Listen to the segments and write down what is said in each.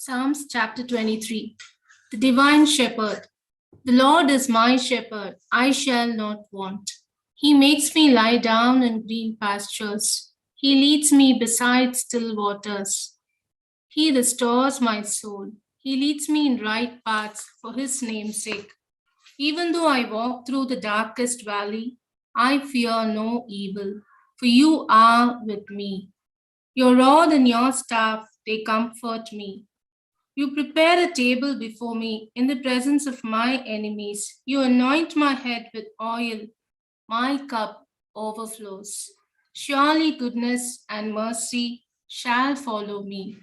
Psalms chapter 23. The Divine Shepherd. The Lord is my shepherd, I shall not want. He makes me lie down in green pastures. He leads me beside still waters. He restores my soul. He leads me in right paths for his name's sake. Even though I walk through the darkest valley, I fear no evil, for you are with me. Your rod and your staff, they comfort me. You prepare a table before me in the presence of my enemies. You anoint my head with oil. My cup overflows. Surely goodness and mercy shall follow me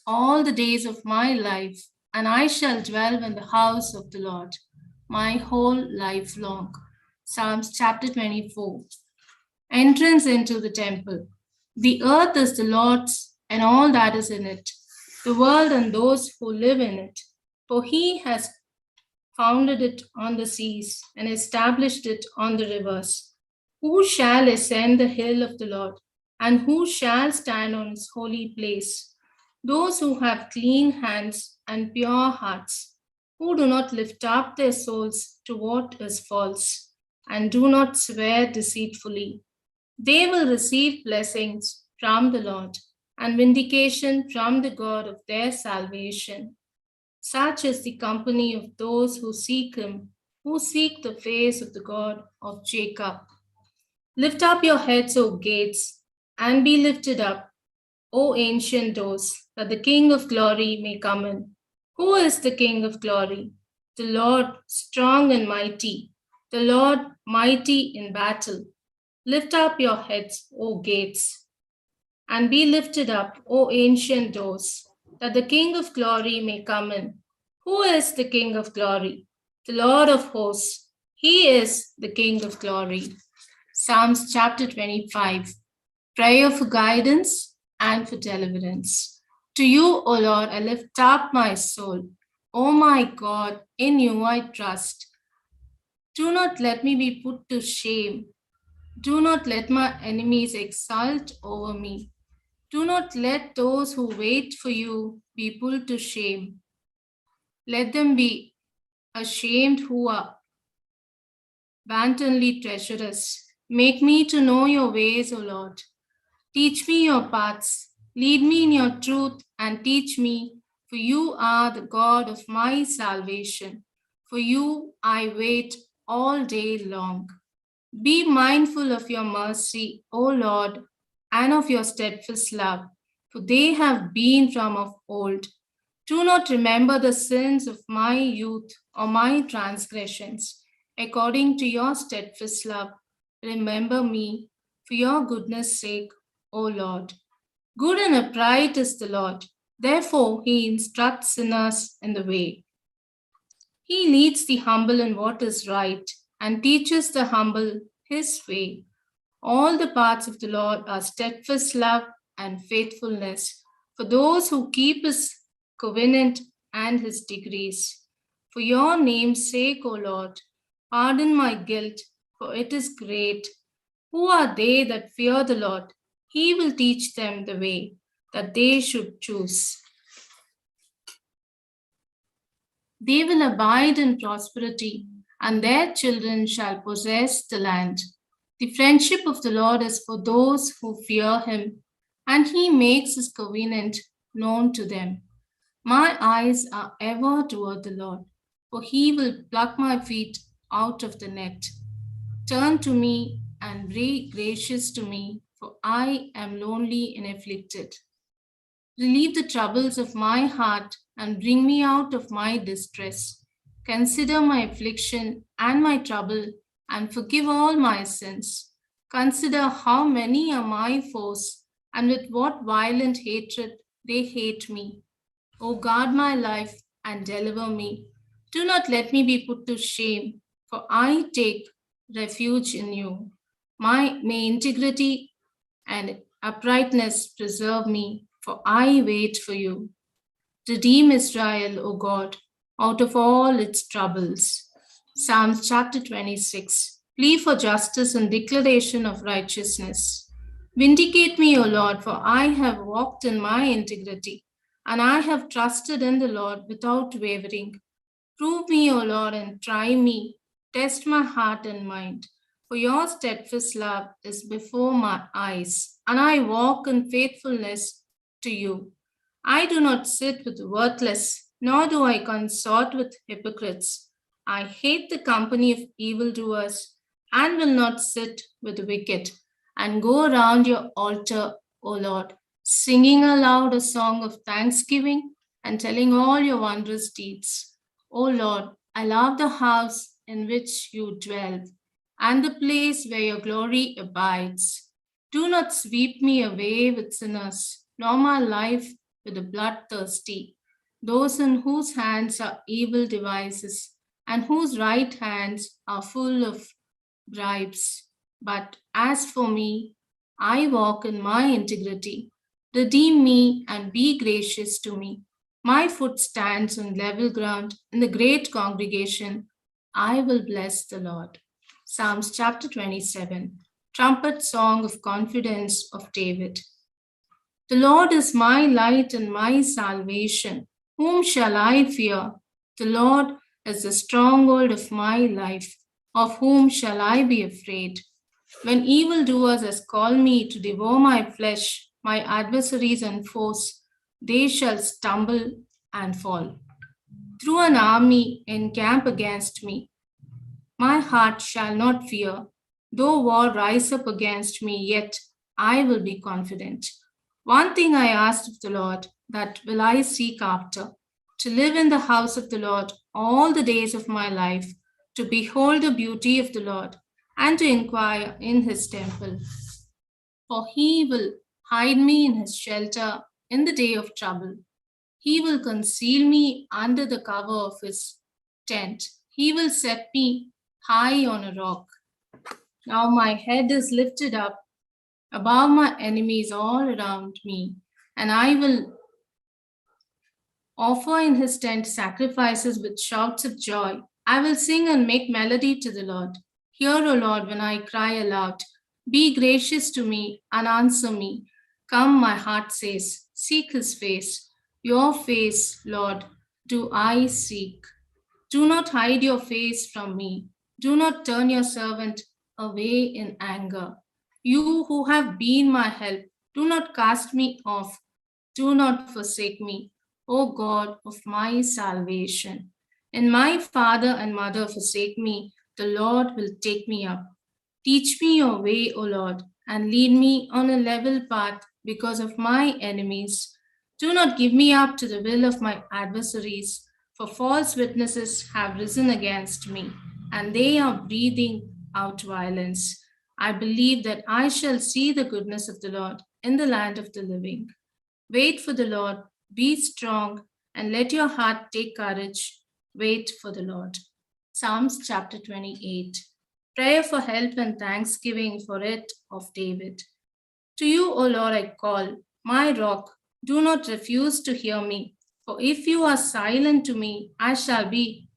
all the days of my life, and I shall dwell in the house of the Lord my whole life long. Psalms chapter 24. Entrance into the temple. The earth is the Lord's and all that is in it, the world and those who live in it. For he has founded it on the seas and established it on the rivers. Who shall ascend the hill of the Lord, and who shall stand on his holy place? Those who have clean hands and pure hearts, who do not lift up their souls to what is false, and do not swear deceitfully. They will receive blessings from the Lord. and vindication from the God of their salvation. Such is the company of those who seek him, who seek the face of the God of Jacob. Lift up your heads, O gates, and be lifted up, O ancient doors, that the King of glory may come in. Who is the King of glory? The Lord strong and mighty, the Lord mighty in battle. Lift up your heads, O gates, and be lifted up, O ancient doors, that the King of glory may come in. Who is the King of glory? The Lord of hosts. He is the King of glory. Psalms chapter 25. Prayer for guidance and for deliverance. To you, O Lord, I lift up my soul. O my God, in you I trust. Do not let me be put to shame. Do not let my enemies exult over me. Do not let those who wait for you be put to shame. Let them be ashamed who are wantonly treacherous. Make me to know your ways, O Lord. Teach me your paths. Lead me in your truth and teach me, for you are the God of my salvation. For you I wait all day long. Be mindful of your mercy, O Lord, and of your steadfast love, for they have been from of old. Do not remember the sins of my youth or my transgressions. According to your steadfast love, remember me for your goodness' sake, O Lord. Good and upright is the Lord. Therefore, he instructs sinners in the way. He leads the humble in what is right and teaches the humble his way. All the paths of the Lord are steadfast love and faithfulness for those who keep his covenant and his decrees. For your name's sake, O Lord, pardon my guilt, for it is great. Who are they that fear the Lord? He will teach them the way that they should choose. They will abide in prosperity, and their children shall possess the land. The friendship of the Lord is for those who fear him, and he makes his covenant known to them. My eyes are ever toward the Lord, for he will pluck my feet out of the net. Turn to me and be gracious to me, for I am lonely and afflicted. Relieve the troubles of my heart and bring me out of my distress. Consider my affliction and my trouble and forgive all my sins. Consider how many are my foes and with what violent hatred they hate me. O guard my life and deliver me. Do not let me be put to shame, for I take refuge in you. May integrity and uprightness preserve me, for I wait for you. Redeem Israel, O God, out of all its troubles. Psalms chapter 26. Plea for justice and declaration of righteousness. Vindicate me, O Lord, for I have walked in my integrity, and I have trusted in the Lord without wavering. Prove me, O Lord, and try me. Test my heart and mind. For your steadfast love is before my eyes, and I walk in faithfulness to you. I do not sit with worthless, nor do I consort with hypocrites. I hate the company of evildoers, and will not sit with the wicked, and go around your altar, O Lord, singing aloud a song of thanksgiving and telling all your wondrous deeds. O Lord, I love the house in which you dwell, and the place where your glory abides. Do not sweep me away with sinners, nor my life with the bloodthirsty, those in whose hands are evil devices, and whose right hands are full of bribes. But as for me, I walk in my integrity. Redeem me and be gracious to me. My foot stands on level ground in the great congregation. I will bless the Lord. Psalms chapter 27. Trumpet song of confidence of David. The Lord is my light and my salvation. Whom shall I fear? The Lord is the stronghold of my life. Of whom shall I be afraid? When evildoers has called me to devour my flesh, my adversaries and foes, they shall stumble and fall. Through an army encamp against me, my heart shall not fear. Though war rise up against me, yet I will be confident. One thing I asked of the Lord, that will I seek after, to live in the house of the Lord all the days of my life, to behold the beauty of the Lord, and to inquire in his temple. For he will hide me in his shelter in the day of trouble. He will conceal me under the cover of his tent. He will set me high on a rock. Now my head is lifted up above my enemies all around me, and I will offer in his tent sacrifices with shouts of joy. I will sing and make melody to the Lord. Hear, O Lord, when I cry aloud. Be gracious to me and answer me. Come, my heart says, seek his face. Your face, Lord, do I seek. Do not hide your face from me. Do not turn your servant away in anger. You who have been my help, do not cast me off. Do not forsake me, O God of my salvation. And my father and mother forsake me, the Lord will take me up. Teach me your way, O Lord, and lead me on a level path because of my enemies. Do not give me up to the will of my adversaries, for false witnesses have risen against me, and they are breathing out violence. I believe that I shall see the goodness of the Lord in the land of the living. Wait for the Lord, be strong, and let your heart take courage. Wait for the Lord. Psalms chapter 28. Prayer for help and thanksgiving for it of David. To you, O Lord, I call, my rock. Do not refuse to hear me. For if you are silent to me, I shall be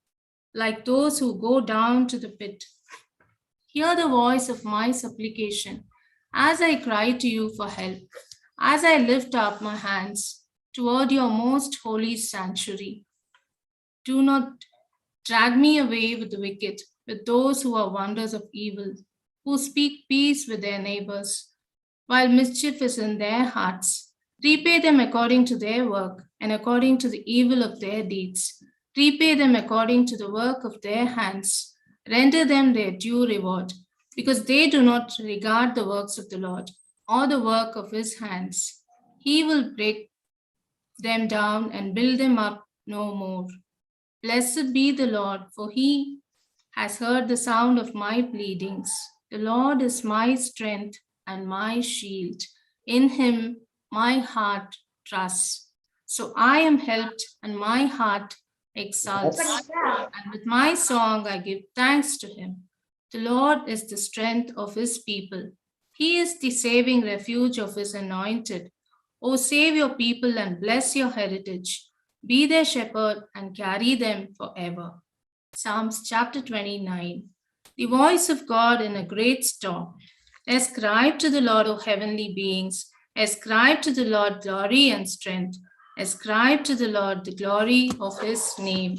like those who go down to the pit. Hear the voice of my supplication as I cry to you for help, as I lift up my hands toward your most holy sanctuary. Do not drag me away with the wicked, with those who are wonders of evil, who speak peace with their neighbors, while mischief is in their hearts. Repay them according to their work and according to the evil of their deeds. Repay them according to the work of their hands. Render them their due reward, because they do not regard the works of the Lord or the work of his hands. He will break them down and build them up no more. Blessed be the Lord, for he has heard the sound of my pleadings. The Lord is my strength and my shield. In him my heart trusts. So I am helped, and my heart exults. And with my song I give thanks to him. The Lord is the strength of his people. He is the saving refuge of his anointed. O save your people and bless your heritage. Be their shepherd and carry them forever. Psalms chapter 29. The voice of God in a great storm. Ascribe to the Lord, O heavenly beings. Ascribe to the Lord glory and strength. Ascribe to the Lord the glory of his name.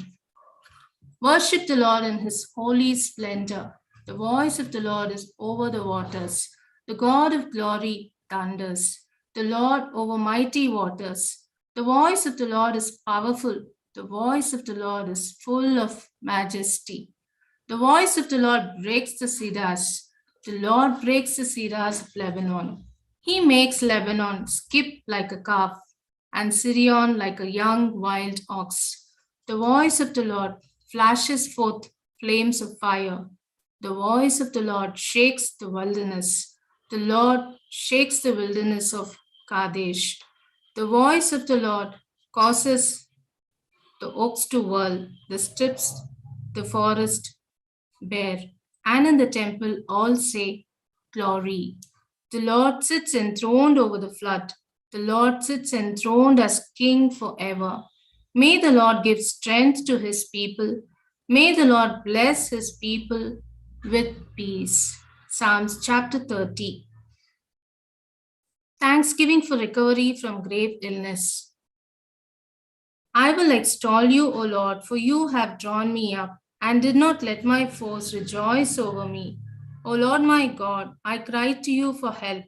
Worship the Lord in his holy splendor. The voice of the Lord is over the waters. The God of glory thunders. The Lord over mighty waters. The voice of the Lord is powerful. The voice of the Lord is full of majesty. The voice of the Lord breaks the cedars. The Lord breaks the cedars of Lebanon. He makes Lebanon skip like a calf and Sirion like a young wild ox. The voice of the Lord flashes forth flames of fire. The voice of the Lord shakes the wilderness. The Lord shakes the wilderness of Kadesh. The voice of the Lord causes the oaks to whirl, the strips, the forest bare, and in the temple all say, Glory. The Lord sits enthroned over the flood. The Lord sits enthroned as King forever. May the Lord give strength to his people. May the Lord bless his people with peace. Psalms chapter 30. Thanksgiving for recovery from grave illness. I will extol you, O Lord, for you have drawn me up and did not let my foes rejoice over me. O Lord my God, I cried to you for help.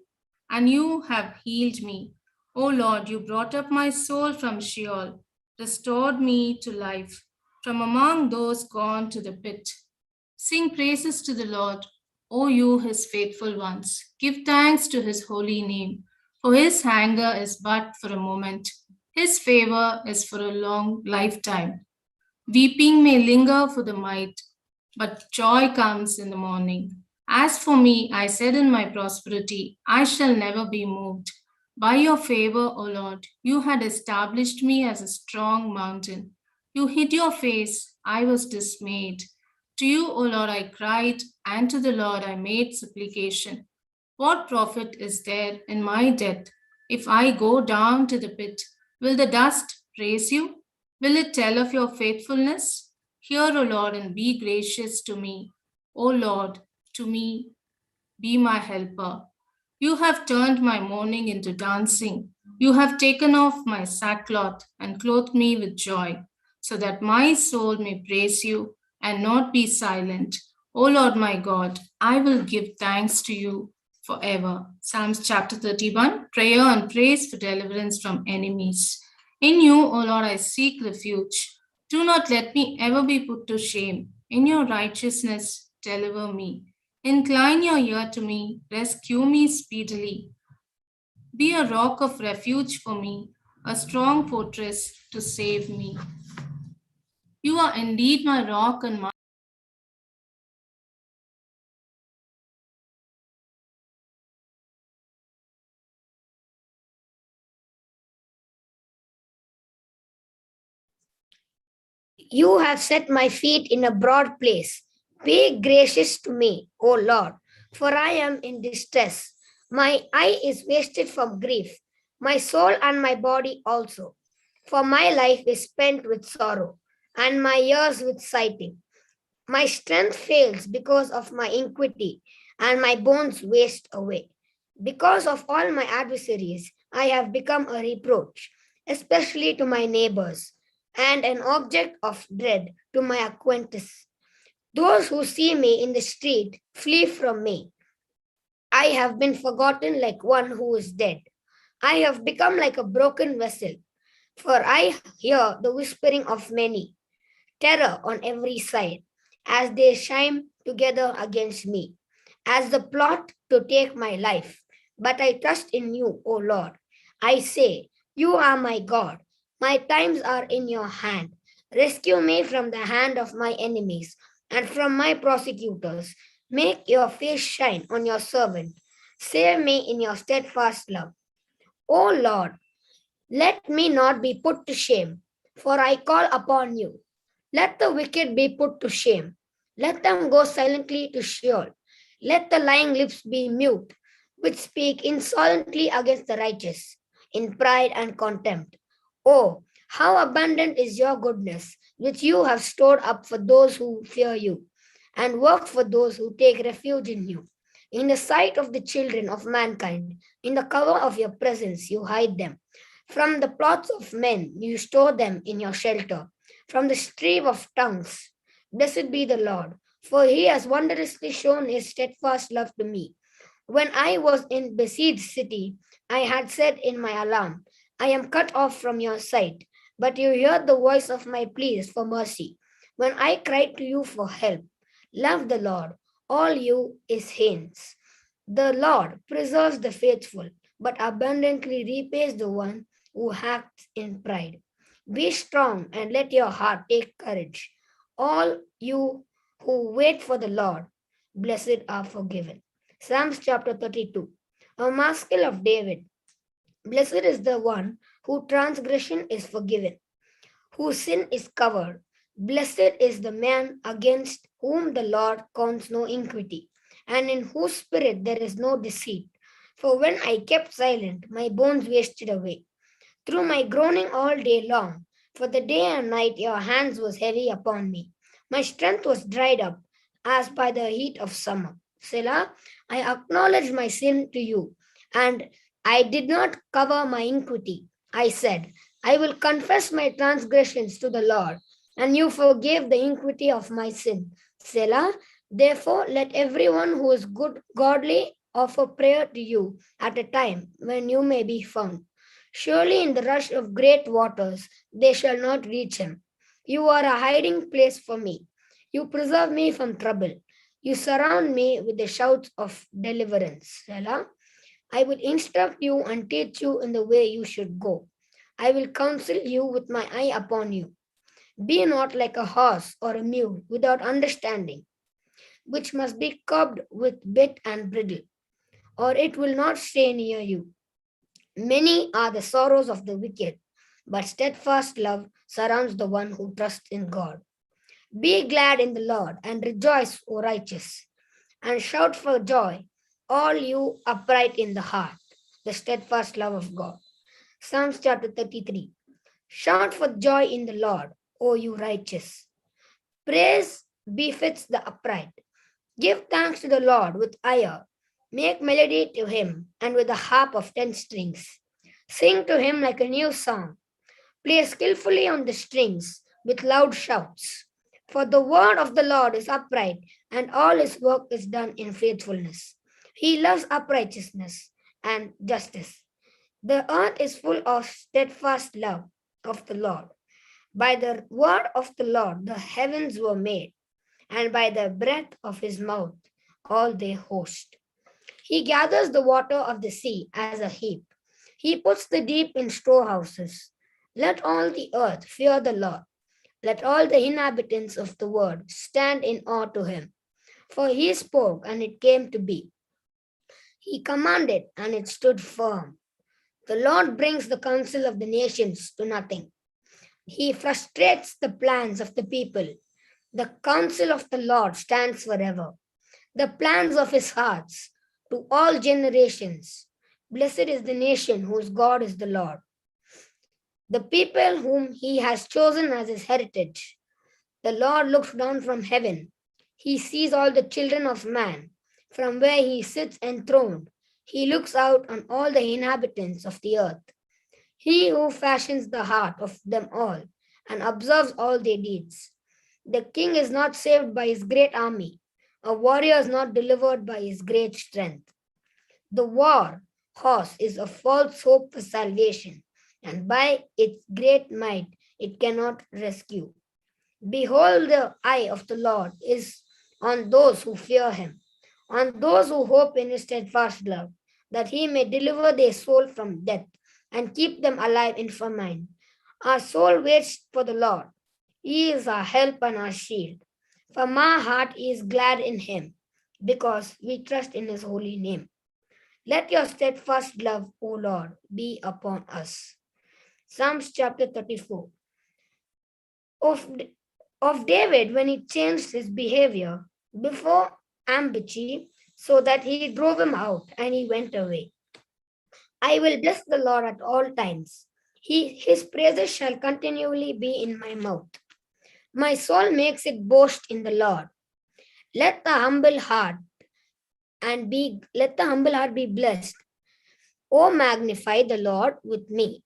and you have healed me. O Lord, you brought up my soul from Sheol, restored me to life from among those gone to the pit. Sing praises to the Lord, O you his faithful ones. Give thanks to his holy name, for his anger is but for a moment, his favor is for a long lifetime. Weeping may linger for the night, but joy comes in the morning. As for me, I said in my prosperity, I shall never be moved. By your favor, O Lord, you had established me as a strong mountain. You hid your face, I was dismayed. To you, O Lord, I cried, and to the Lord I made supplication. What profit is there in my death? If I go down to the pit, will the dust praise you? Will it tell of your faithfulness? Hear, O Lord, and be gracious to me. O Lord, to me, be my helper. You have turned my mourning into dancing. You have taken off my sackcloth and clothed me with joy, so that my soul may praise you and not be silent. O Lord my God, I will give thanks to you forever. Psalms chapter 31, prayer and praise for deliverance from enemies. In you, O Lord, I seek refuge. Do not let me ever be put to shame. In your righteousness, deliver me. Incline your ear to me, rescue me speedily. Be a rock of refuge for me, a strong fortress to save me. You are indeed my rock and my You have set my feet in a broad place. Be gracious to me, O Lord, for I am in distress. My eye is wasted from grief, my soul and my body also. For my life is spent with sorrow, and my years with sighing. My strength fails because of my iniquity, and my bones waste away. Because of all my adversaries, I have become a reproach, especially to my neighbors, and an object of dread to my acquaintances. Those who see me in the street flee from me. I have been forgotten like one who is dead. I have become like a broken vessel, for I hear the whispering of many, terror on every side, as they chime together against me, as the plot to take my life. But I trust in you, O Lord. I say, you are my God. My times are in your hand. Rescue me from the hand of my enemies and from my prosecutors. Make your face shine on your servant. Save me in your steadfast love. O Lord, let me not be put to shame, for I call upon you. Let the wicked be put to shame. Let them go silently to Sheol. Let the lying lips be mute, which speak insolently against the righteous, in pride and contempt. Oh, how abundant is your goodness, which you have stored up for those who fear you, and work for those who take refuge in you. In the sight of the children of mankind, in the cover of your presence, you hide them. From the plots of men, you store them in your shelter. From the stream of tongues, blessed be the Lord, for he has wondrously shown his steadfast love to me. When I was in besieged city, I had said in my alarm, I am cut off from your sight. But you heard the voice of my pleas for mercy. When I cried to you for help, love the Lord, all you his saints. The Lord preserves the faithful, but abundantly repays the one who acts in pride. Be strong and let your heart take courage. All you who wait for the Lord, blessed are forgiven. Psalms chapter 32. A maskil of David. Blessed is the one whose transgression is forgiven, whose sin is covered. Blessed is the man against whom the Lord counts no iniquity, and in whose spirit there is no deceit. For when I kept silent, my bones wasted away through my groaning all day long. For the day and night your hands was heavy upon me. My strength was dried up as by the heat of summer. Selah, I acknowledged my sin to you, and I did not cover my iniquity. I said, I will confess my transgressions to the Lord, and you forgave the iniquity of my sin. Selah, therefore let everyone who is good, godly, offer prayer to you at a time when you may be found. Surely in the rush of great waters they shall not reach him. You are a hiding place for me. You preserve me from trouble. You surround me with the shouts of deliverance. Selah. I will instruct you and teach you in the way you should go. I will counsel you with my eye upon you. Be not like a horse or a mule without understanding, which must be curbed with bit and bridle, or it will not stay near you. Many are the sorrows of the wicked, but steadfast love surrounds the one who trusts in God. Be glad in the Lord and rejoice, O righteous, and shout for joy, all you upright in the heart, the steadfast love of God. Psalms chapter 33. Shout for joy in the Lord, O you righteous. Praise befits the upright. Give thanks to the Lord with ire. Make melody to him and with a harp of 10 strings. Sing to him like a new song. Play skillfully on the strings with loud shouts. For the word of the Lord is upright, and all his work is done in faithfulness. He loves uprightness and justice. The earth is full of steadfast love of the Lord. By the word of the Lord the heavens were made, and by the breath of his mouth all their host. He gathers the water of the sea as a heap. He puts the deep in storehouses. Let all the earth fear the Lord. Let all the inhabitants of the world stand in awe to him. For he spoke, and it came to be. He commanded, and it stood firm. The Lord brings the counsel of the nations to nothing. He frustrates the plans of the people. The counsel of the Lord stands forever. The plans of his hearts to all generations. Blessed is the nation whose God is the Lord, the people whom he has chosen as his heritage. The Lord looks down from heaven. He sees all the children of man. From where he sits enthroned, he looks out on all the inhabitants of the earth. He who fashions the heart of them all and observes all their deeds. The king is not saved by his great army. A warrior is not delivered by his great strength. The war horse is a false hope for salvation, and by its great might it cannot rescue. Behold, the eye of the Lord is on those who fear him, on those who hope in his steadfast love, that he may deliver their soul from death and keep them alive in famine. Our soul waits for the Lord. He is our help and our shield. From our heart is glad in him, because we trust in his holy name. Let your steadfast love, O Lord, be upon us. Psalms chapter 34. Of, of David, when he changed his behavior before Ambichi, so that he drove him out and he went away. I will bless the Lord at all times. His praises shall continually be in my mouth. My soul makes it boast in the Lord. Let the humble heart be blessed. O magnify the Lord with me,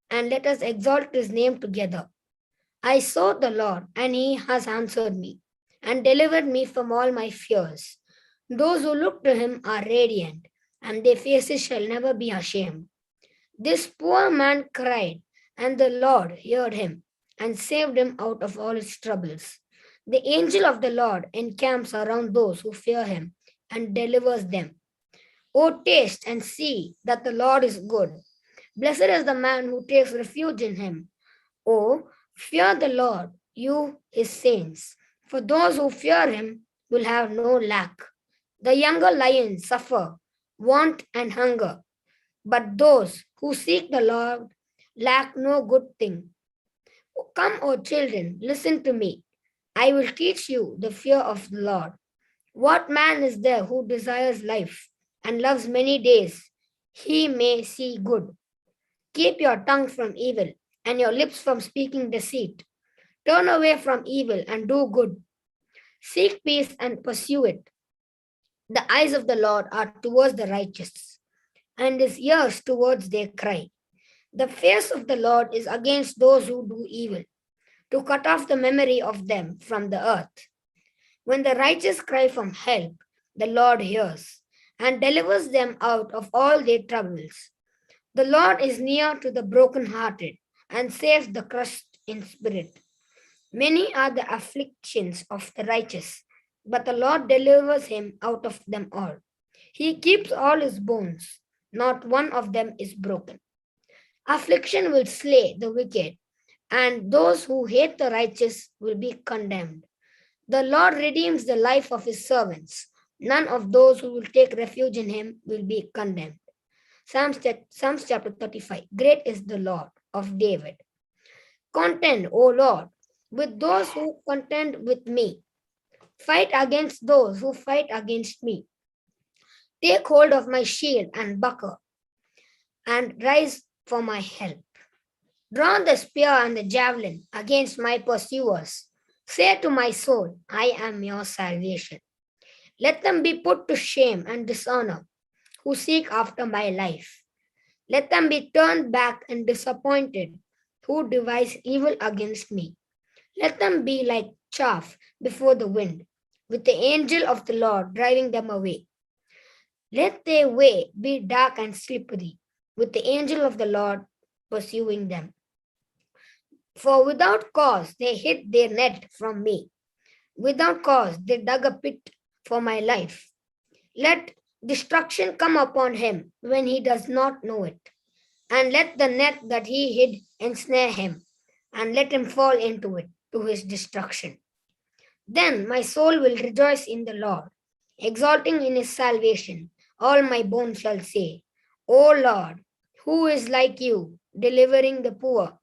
and let us exalt his name together. I sought the Lord, and he has answered me, and delivered me from all my fears. Those who look to him are radiant, and their faces shall never be ashamed. This poor man cried, and the Lord heard him, and saved him out of all his troubles. The angel of the Lord encamps around those who fear him, and delivers them. O taste and see that the Lord is good. Blessed is the man who takes refuge in him. O fear the Lord, you his saints, for those who fear him will have no lack. The younger lions suffer want and hunger, but those who seek the Lord lack no good thing. Come, O children, listen to me. I will teach you the fear of the Lord. What man is there who desires life and loves many days? He may see good. Keep your tongue from evil and your lips from speaking deceit. Turn away from evil and do good. Seek peace and pursue it. The eyes of the Lord are towards the righteous, and his ears towards their cry. The face of the Lord is against those who do evil, to cut off the memory of them from the earth. When the righteous cry for help, the Lord hears and delivers them out of all their troubles. The Lord is near to the brokenhearted and saves the crushed in spirit. Many are the afflictions of the righteous, but the Lord delivers him out of them all. He keeps all his bones, not one of them is broken. Affliction will slay the wicked, and those who hate the righteous will be condemned. The Lord redeems the life of his servants. None of those who will take refuge in him will be condemned. Psalms chapter 35. Great is the Lord of David. Contend, O Lord, with those who contend with me. Fight against those who fight against me. Take hold of my shield and buckler and rise for my help. Draw the spear and the javelin against my pursuers. Say to my soul, I am your salvation. Let them be put to shame and dishonor who seek after my life. Let them be turned back and disappointed who devise evil against me. Let them be like chaff before the wind, with the angel of the Lord driving them away. Let their way be dark and slippery, with the angel of the Lord pursuing them. For without cause they hid their net from me. Without cause they dug a pit for my life. Let destruction come upon him when he does not know it. And let the net that he hid ensnare him, and let him fall into it to his destruction. Then my soul will rejoice in the Lord, exulting in his salvation. All my bones shall say, O Lord, who is like you, delivering the poor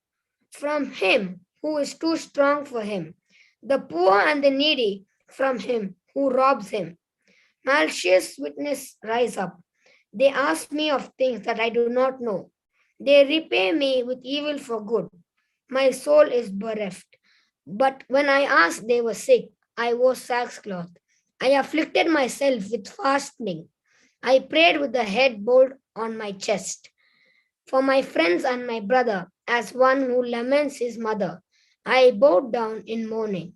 from him who is too strong for him, the poor and the needy from him who robs him. Malicious witnesses rise up. They ask me of things that I do not know. They repay me with evil for good. My soul is bereft. But when I asked, they were sick. I wore sackcloth. I afflicted myself with fasting. I prayed with the head bowed on my chest. For my friends and my brother, as one who laments his mother, I bowed down in mourning.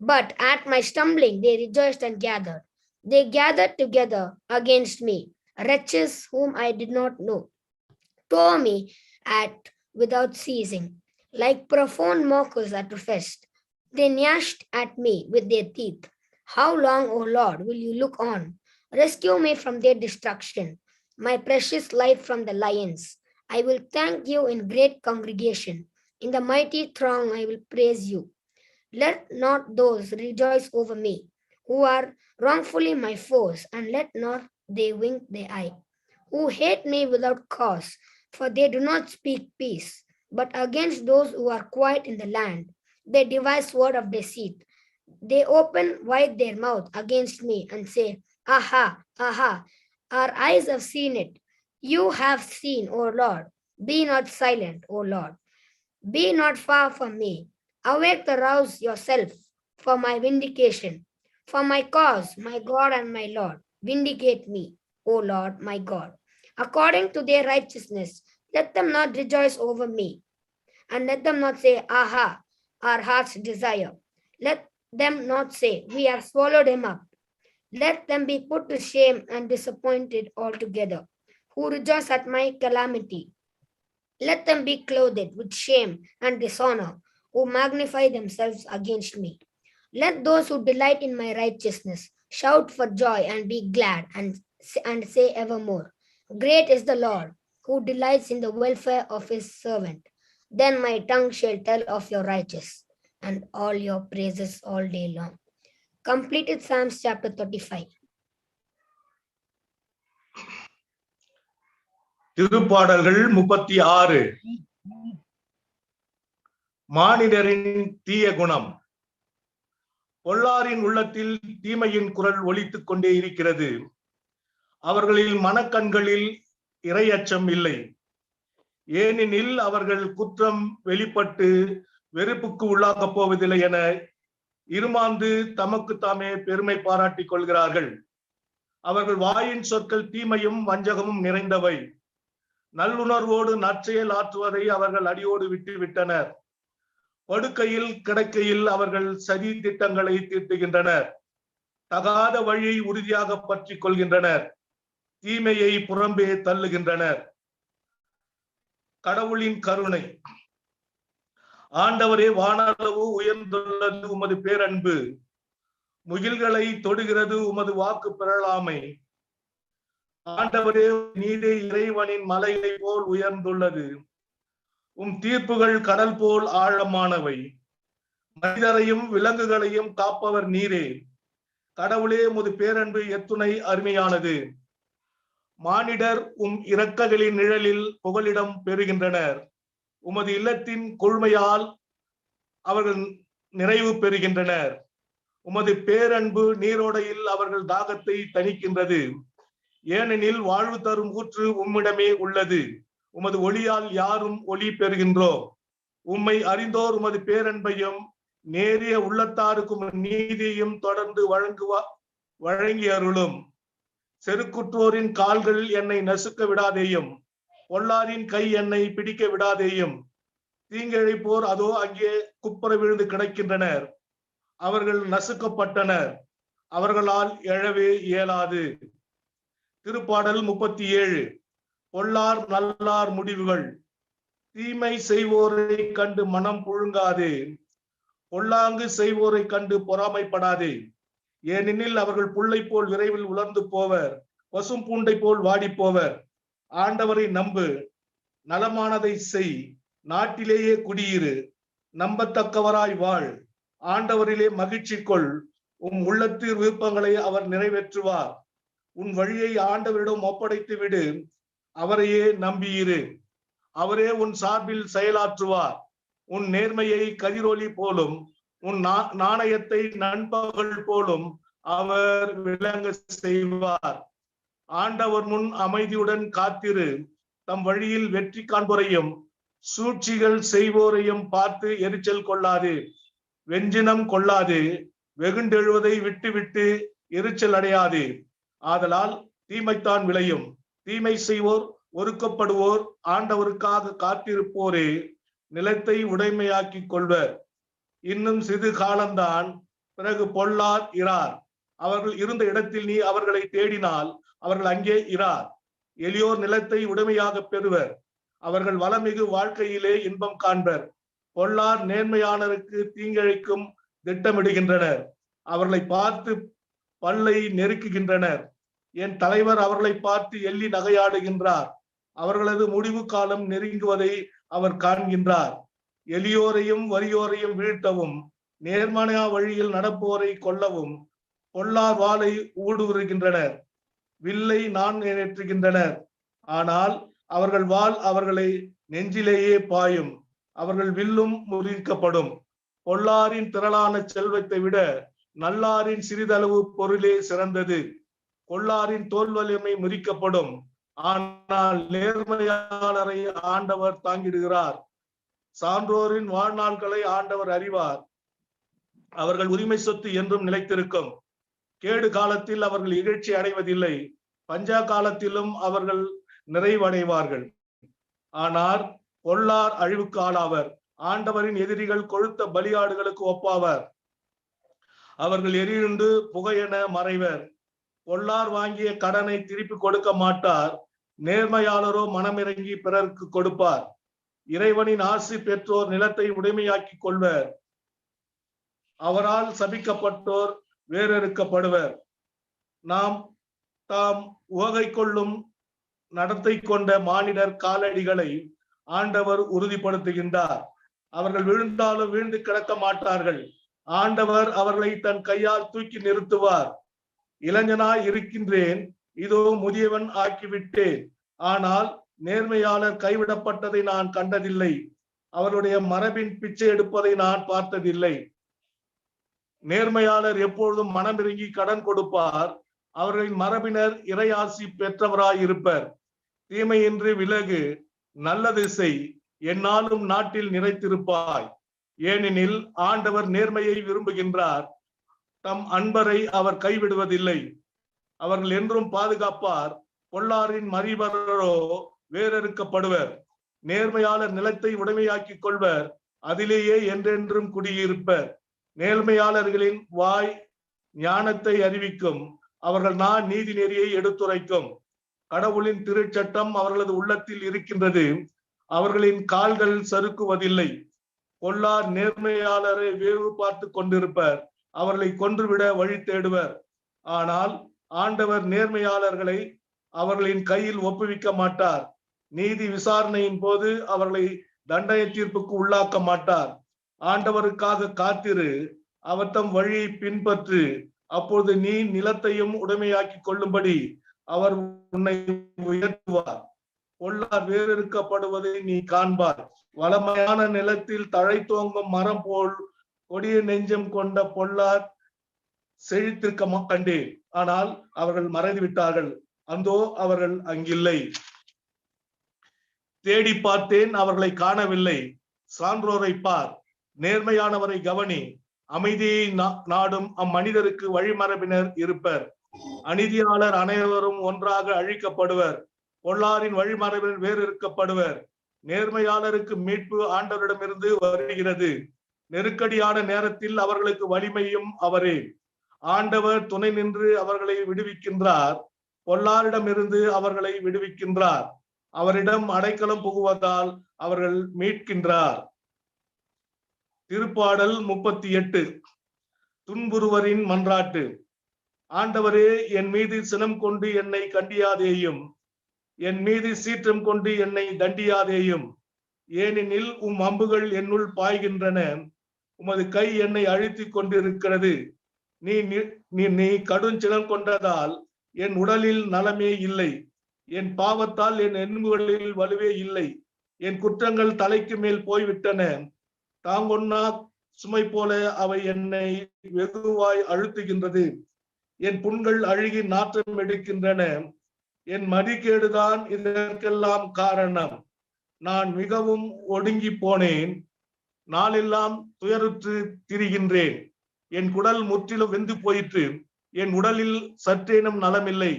But at my stumbling, they rejoiced and gathered. They gathered together against me, wretches whom I did not know, tore me at without ceasing, like profound mockers at a feast. They gnashed at me with their teeth. How long, O Lord, will you look on? Rescue me from their destruction, my precious life from the lions. I will thank you in great congregation. In the mighty throng, I will praise you. Let not those rejoice over me who are wrongfully my foes, and let not they wink their eye, who hate me without cause, for they do not speak peace, but against those who are quiet in the land. They devise word of deceit. They open wide their mouth against me and say, Aha, aha, our eyes have seen it. You have seen, O Lord. Be not silent, O Lord. Be not far from me. Awake to rouse yourself for my vindication. For my cause, my God and my Lord, vindicate me, O Lord, my God. According to their righteousness, let them not rejoice over me, and let them not say, Aha, our heart's desire. Let them not say, We have swallowed him up. Let them be put to shame and disappointed altogether, who rejoice at my calamity. Let them be clothed with shame and dishonor, who magnify themselves against me. Let those who delight in my righteousness shout for joy and be glad and say evermore, Great is the Lord, who delights in the welfare of his servant. Then my tongue shall tell of your righteousness and all your praises all day long. Completed Psalms chapter 35. திருப்பாடல்கள் 36. மானிடரின் தீய குணம். பொல்லாரின் உள்ளத்தில் தீமையின் குரல் ஒலித்துக் கொண்டே இருக்கிறது. அவர்களில் மனக்கண்களில் இறையச்சம் இல்லை. ஏனெனில் அவர்கள் குற்றம் வெளிப்பட்டு வெறுப்புக்கு உள்ளாக்கப் போவதில்லை என இருமாந்து தமக்கு தாமே பெருமை பாராட்டிக் கொள்கிறார்கள். அவர்கள் வாயின் சொற்கள் தீமையும் வஞ்சகமும் நிறைந்தவை. நல்லுணர்வோடு நற்செயல் ஆற்றுவதை அவர்கள் அடியோடு விட்டு விட்டனர். படுக்கையில் கிடக்கையில் அவர்கள் சதி திட்டங்களை தீட்டுகின்றனர். தகாத வழியை உறுதியாக பற்றி கொள்கின்றனர். தீமையை புறம்பே தள்ளுகின்றனர். கடவுளின் கருணை. ஆண்டவரே, வானளவு உயர்ந்துள்ளது உமது பேரன்பு, முகில்களை தொடுகிறது உமது வாக்கு பெறலாமை. ஆண்டவரே, நீரே இறைவனின் மலையை போல் உயர்ந்துள்ளது, உம் தீர்ப்புகள் கடல் போல் ஆழமானவை. மனிதரையும் விலங்குகளையும் காப்பவர் நீரே. கடவுளே, உமது பேரன்பு எத்துணை அருமையானது. மானிடர் உம் இரக்கங்களின் நிழலில் புகலிடம் பெறுகின்றனர். உமது இல்லத்தின் கொள்மையால் அவர்கள் நிறைவு பெறுகின்றனர். உமது பேரன்பு நீரோடையில் அவர்கள் தாகத்தை தணிக்கின்றது. ஏனெனில் வாழ்வு தரும் ஊற்று உம்மிடமே உள்ளது. உமது ஒளியால் யாரும் ஒளி பெறுகின்றோம். உம்மை அறிந்தோர் உமது பேரன்பையும் நேரிய உள்ளத்தாருக்கும் நீதியையும் தொடர்ந்து வழங்கி அருளும். செருக்குற்றோரின் கால்கள் என்னை நசுக்க விடாதேயும், பொல்லாரின் கை என்னை பிடிக்க விடாதேயும். தீங்கிழைப்போர் அதோ அங்கே குப்புற விழுந்து கிடக்கின்றனர். அவர்கள் நசுக்கப்பட்டனர், அவர்களால் எழவே இயலாது. திருப்பாடல் 37. பொல்லார் நல்லார் முடிவுகள். தீமை செய்வோரை கண்டு மனம் புழுங்காதே, பொல்லாங்கு செய்வோரை கண்டு பொறாமைப்படாதே. ஏனெனில் அவர்கள் புல்லை போல் விரைவில் உலர்ந்து போவர், பசும் பூண்டை போல் வாடி போவர். ஆண்டவரை நம்பு, நலமானதை செய், நாட்டிலேயே குடியிரு, நம்பத்தக்கவராய் வாழ். ஆண்டவரிலே மகிழ்ச்சி கொள், உம் உள்ளத்து விருப்பங்களை அவர் நிறைவேற்றுவார். உன் வழியை ஆண்டவரிடம் ஒப்படைத்து விடு, அவரையே நம்பியிரு. அவரே உன் சார்பில் செயலாற்றுவார். உன் நேர்மையை கதிரொளி போலும், உன் நாணயத்தை நண்பகல் போலும் அவர் விளங்க செய்வார். ஆண்டவர் முன் அமைதியுடன் காத்திரு, தம் வழியில் வெற்றி காண்போரையும் சூழ்ச்சிகள் செய்வோரையும் பார்த்து எரிச்சல் கொள்ளாது, வெஞ்சினம் கொள்ளாது, வெகுண்டெழுவதை விட்டு எரிச்சல் அடையாது. ஆதலால் தீமைத்தான் விளையும். தீமை செய்வோர் ஒதுக்கப்படுவோர். ஆண்டவருக்காக காத்திருப்போரே நிலத்தை உடைமையாக்கி கொள்வர். இன்னும் சிறு காலம்தான், பிறகு பொல்லார் இரார். அவர்கள் இருந்த இடத்தில் நீ அவர்களை தேடினால் அவர்கள் அங்கே இரார். எளியோர் நிலத்தை உடைமையாக பெறுவர். அவர்கள் வளமிகு வாழ்க்கையிலே இன்பம் காண்பர். பொல்லார் நேர்மையானருக்கு தீங்கிழைக்கும் திட்டமிடுகின்றனர். அவர்களை பார்த்து பல்லை நெருக்குகின்றனர். என் தலைவர் அவர்களை பார்த்து எள்ளி நகையாடுகின்றார். அவர்களது முடிவு காலம் நெருங்குவதை அவர் காண்கின்றார். எளியோரையும் வறியோரையும் வீழ்த்தவும், நேர்மனையா வழியில் நடப்போரை கொல்லவும் பொல்லார் வாளை ஊடுருகின்றனர், வில்லை நான் ஏற்றுகின்றனர். ஆனால் அவர்கள் வாள் அவர்களை நெஞ்சிலேயே பாயும், அவர்கள் வில்லும் முறிக்கப்படும். பொல்லாரின் திரளான செல்வத்தை விட நல்லாரின் சிறிதளவு பொருளே சிறந்தது. பொல்லாரின் தோல் வலிமை முறிக்கப்படும், ஆனால் நேர்மையாளரை ஆண்டவர் தாங்கிடுகிறார். சான்றோரின் வாழ்நாள்களை ஆண்டவர் அறிவார். அவர்கள் உரிமை சொத்து என்றும் நிலைத்திருக்கும். கேடு காலத்தில் அவர்கள் இகழ்ச்சி அடைவதில்லை, பஞ்சா காலத்திலும் அவர்கள் நிறைவடைவார்கள். ஆனால் பொல்லார் அழிவுக்கு ஆளாவர். ஆண்டவரின் எதிரிகள் கொழுத்த பலியாடுகளுக்கு ஒப்பாவர். அவர்கள் எரியுண்டு புகையென மறைவர். பொல்லார் வாங்கிய கடனை திருப்பி கொடுக்க மாட்டார். நேர்மையாளரோ மனமிறங்கி பிறருக்கு கொடுப்பார். இறைவனின் ஆசி பெற்றோர் நிலத்தை உடைமையாக்கி கொள்வர். அவரால் சபிக்கப்பட்டோர் வேறறுக்கப்படுவர். தாம் உவகை கொள்ளும் நடத்தை கொண்ட மானிடர் காலடிகளை ஆண்டவர் உறுதிப்படுத்துகின்றார். அவர்கள் விழுந்தாலும் வீழ்ந்து கிடக்க மாட்டார்கள். ஆண்டவர் அவர்களை தன் கையால் தூக்கி நிறுத்துவார். இளைஞனாய் இருக்கின்றேன், இதோ முதியவன் ஆக்கிவிட்டேன். ஆனால் நேர்மையாளர் கைவிடப்பட்டதை நான் கண்டதில்லை, அவருடைய மரபின் பிச்சை எடுப்பதை நான் பார்த்ததில்லை. நேர்மையாளர் எப்பொழுதும் மனமிறங்கி கடன் கொடுப்பார். அவர்களின் மரபினர் இறையாசி பெற்றவராய் இருப்பர். தீமையின்றி விலகு, நல்லது செய், எந்நாளும் நாட்டில் நிறைத்திருப்பாய். ஏனெனில் ஆண்டவர் நேர்மையை விரும்புகின்றார். தம் அன்பரை அவர் கைவிடுவதில்லை. அவர்கள் என்றும் பாதுகாப்பார். பொல்லாரின் மறிவரோ வேறறுக்கப்படுவர். நேர்மையாளர் நிலத்தை உடைமையாக்கி கொள்வர், அதிலேயே என்றென்றும் குடியிருப்பர். நேர்மையாளர்களின் வாய் ஞானத்தை அறிவிக்கும், அவர்கள் நீதி நெறியை எடுத்துரைக்கும். கடவுளின் திருச்சட்டம் அவர்களது உள்ளத்தில் இருக்கின்றது. அவர்களின் கால்கள் சறுக்குவதில்லை. பொல்லார் நேர்மையாளரை வேவு பார்த்து கொண்டிருப்பர். அவர்களை கொன்றுவிட வழி தேடுவர். ஆனால் ஆண்டவர் நேர்மையாளர்களை அவர்களின் கையில் ஒப்புவிக்க மாட்டார். நீதி விசாரணையின் போது அவர்களை தண்டனை தீர்ப்புக்கு உள்ளாக்க மாட்டார். ஆண்டவருக்காக காத்திரு, அவர் தம் வழியை பின்பற்று. அப்பொழுது நீ நிலத்தையும் உடைமையாக்கி கொள்ளும்படி அவர் உன்னை உயர்த்துவார். பொல்லார் வேறெடுக்கப்படுவதை நீ காண்பார். வளமையான நிலத்தில் தழைத்தோங்கும் மரம் போல் கொடிய நெஞ்சம் கொண்ட பொல்லார் செழித்திருக்க கண்டேன். ஆனால் அவர்கள் மறைந்துவிட்டார்கள். அந்தோ அவர்கள் அங்கில்லை. தேடி பார்த்தேன், அவர்களை காணவில்லை. சான்றோரை பார், நேர்மையானவரை கவனி. அமைதியை நாடும் அம்மனிதருக்கு வழிமரபினர் இருப்பர். அநீதியாளர் அனைவரும் ஒன்றாக அழிக்கப்படுவர். பொல்லாரின் வழிமரபினர் வேறு இருக்கப்படுவர். நேர்மையாளருக்கு மீட்பு ஆண்டவரிடமிருந்து வருகிறது. நெருக்கடியான நேரத்தில் அவர்களுக்கு வலிமையும் அவரே. ஆண்டவர் துணை நின்று அவர்களை விடுவிக்கின்றார். பொல்லாரிடமிருந்து அவர்களை விடுவிக்கின்றார். அவரிடம் அடைக்கலம் புகுவதால் அவர்கள் மீட்கின்றார். திருப்பாடல் 38. துன்புறுவரின் மன்றாட்டு. ஆண்டவரே, என் மீது சினம் கொண்டு என்னை கண்டியாதேயும். என் மீது சீற்றம் கொண்டு என்னை தண்டியாதேயும். ஏனெனில் உம் அம்புகள் என்னுள் பாய்கின்றன. உமது கை என்னை அழுத்திக் கொண்டிருக்கிறது. நீ கடுஞ்சினம் கொண்டதால் என் உடலில் நலமே இல்லை. என் பாவத்தால் என் எலும்புகளில் வலுவே இல்லை. என் குற்றங்கள் தலைக்கு மேல் போய்விட்டன. தாங்கொன்னா சுமை போல அவை என்னை வெகுவாய் அழுத்துகின்றது. என் புண்கள் அழுகி நாற்றம் எடுக்கின்றன. என் மதிக்கேடுதான் இதற்கெல்லாம் காரணம். நான் மிகவும் ஒடுங்கி போனேன். நாளெல்லாம் துயருற்று திரிகின்றேன். என் குடல் முற்றிலும் வெந்து போயிற்று. என் உடலில் சற்றேனும் நலமில்லை.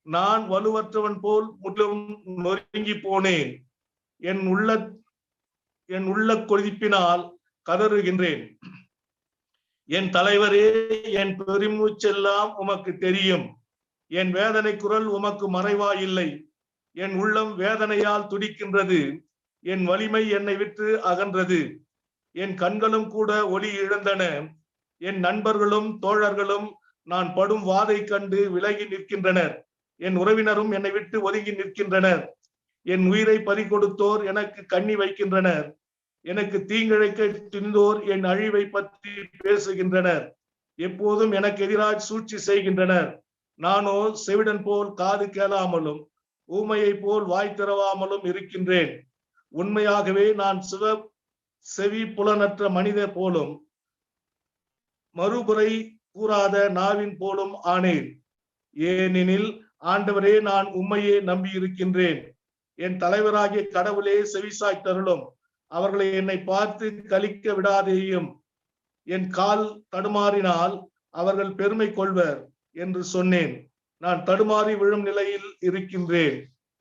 நான் வலுவற்றவன் போல் முற்றிலும் நொறுங்கி போனேன். என் உள்ள கொதிப்பினால் கதறுகின்றேன். என் தலைவரே, என் பெருமூச்செல்லாம் உமக்கு தெரியும். என் வேதனை குரல் உமக்கு மறைவாயில்லை. என் உள்ளம் வேதனையால் துடிக்கின்றது. என் வலிமை என்னை விட்டு அகன்றது. என் கண்களும் கூட ஒளி இழந்தன. என் நண்பர்களும் தோழர்களும் நான் படும் வாதை கண்டு விலகி நிற்கின்றனர். என் உறவினரும் என்னை விட்டு ஒதுங்கி நிற்கின்றனர். என் உயிரை பறிகொடுத்தோர் எனக்கு கண்ணி வைக்கின்றனர். எனக்கு தீங்கிழைக்க துணிந்தோர் என் அழிவை பற்றி பேசுகின்றனர். எப்போதும் எனக்கு எதிராக சூழ்ச்சி செய்கின்றனர். நானோ செவிடன் போல் காது கேளாமலும் ஊமையை போல் வாய் திறவாமலும் இருக்கின்றேன். உண்மையாகவே நான் செவி புலனற்ற மனிதர் போலும் மறுபுரை கூறாத நாவின் போலும் ஆனேன். ஏனெனில் ஆண்டவரே, நான் உம்மையே நம்பி இருக்கின்றேன். என் தலைவராகிய கடவுளே, செவிசாய்த்தருளும். அவர்களை என்னை பார்த்து கலிக்க விடாதேயும். என் கால் தடுமாறினால் அவர்கள் பெருமை கொள்வர் என்று சொன்னேன். நான் தடுமாறி விழும் நிலையில் இருக்கின்றேன்.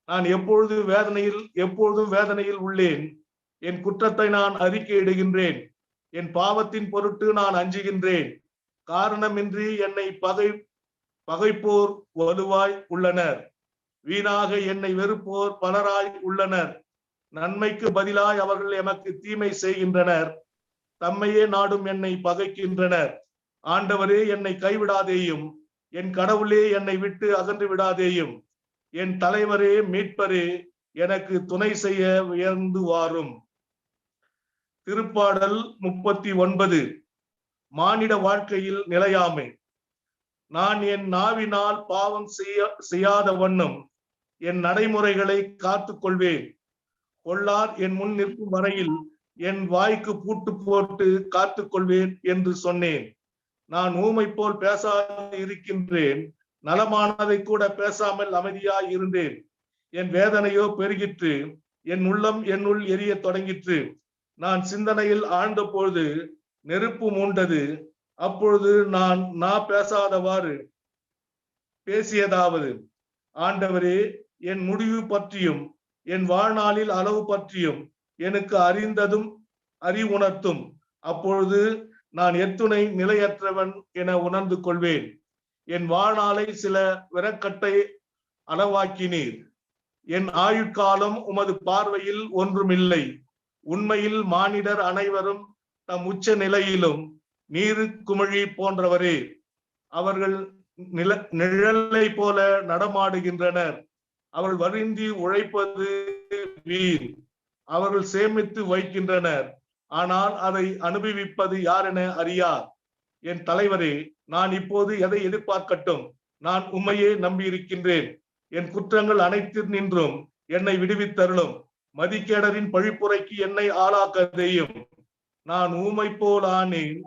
நான் எப்பொழுதும் வேதனையில் உள்ளேன். என் குற்றத்தை நான் அறிக்கையிடுகின்றேன். என் பாவத்தின் பொருட்டு நான் அஞ்சுகின்றேன். காரணமின்றி என்னை பகைப்போர் வலுவாய் உள்ளனர். வீணாக என்னை வெறுப்போர் பலராய் உள்ளனர். நன்மைக்கு பதிலாய் அவர்கள் எமக்கு தீமை செய்கின்றனர். தம்மையே நாடும் என்னை பகைக்கின்றனர். ஆண்டவரே, என்னை கைவிடாதேயும். என் கடவுளே, என்னை விட்டு அகன்று விடாதேயும். என் தலைவரே, மீட்பரே, எனக்கு துணை செய்ய உயர்ந்து வாரும். திருப்பாடல் 39. மானிட வாழ்க்கையில் நிலையாமை. நான் என் நாவினால் பாவம் செய்யாத வண்ணம் என் நடைமுறைகளை காத்துக் கொள்வேன். பொல்லார் என் முன் நிற்கும் வரையில் என் வாய்க்கு பூட்டு போட்டு காத்துக் கொள்வேன் என்று சொன்னேன். நான் ஊமை போல் பேசாது இருக்கின்றேன். நலமானதை கூட பேசாமல் அமைதியாய் இருந்தேன். என் வேதனையோ பெருகிற்று. என் உள்ளம் என்னுள் எரிய தொடங்கிற்று. நான் சிந்தனையில் ஆழ்ந்த பொழுது நெருப்பு மூண்டது. அப்பொழுது நான் பேசாதவாறு பேசியதாவது: ஆண்டவரே, என் முடிவு பற்றியும் என் வாழ்நாளில் அளவு பற்றியும் எனக்கு அறிவுணர்த்தும். அப்பொழுது நான் எத்துணை நிலையற்றவன் என உணர்ந்து கொள்வேன். என் வாழ்நாளை சில விரக்கட்டை அளவாக்கினீர். என் ஆயுட்காலம் உமது பார்வையில் ஒன்றுமில்லை. உண்மையில் மானிடர் அனைவரும் தம் உச்ச நிலையிலும் நீரு குமிழி போன்றவரே. அவர்கள் நிழலை போல நடமாடுகின்றனர். அவர்கள் வருந்தி உழைப்பது வீண். அவர்கள் சேமித்து வைக்கின்றனர், ஆனால் அதை அனுபவிப்பது யார் என அறியார். என் தலைவரே, நான் இப்போது எதை எதிர்பார்க்கட்டும்? நான் உம்மையே நம்பியிருக்கின்றேன். என் குற்றங்கள் அனைத்தினின்றும் என்னை விடுவித்தருளும். மதிக்கேடரின் பழிப்புரைக்கு என்னை ஆளாக்காதேயும். நான் ஊமை போல் ஆனேன்,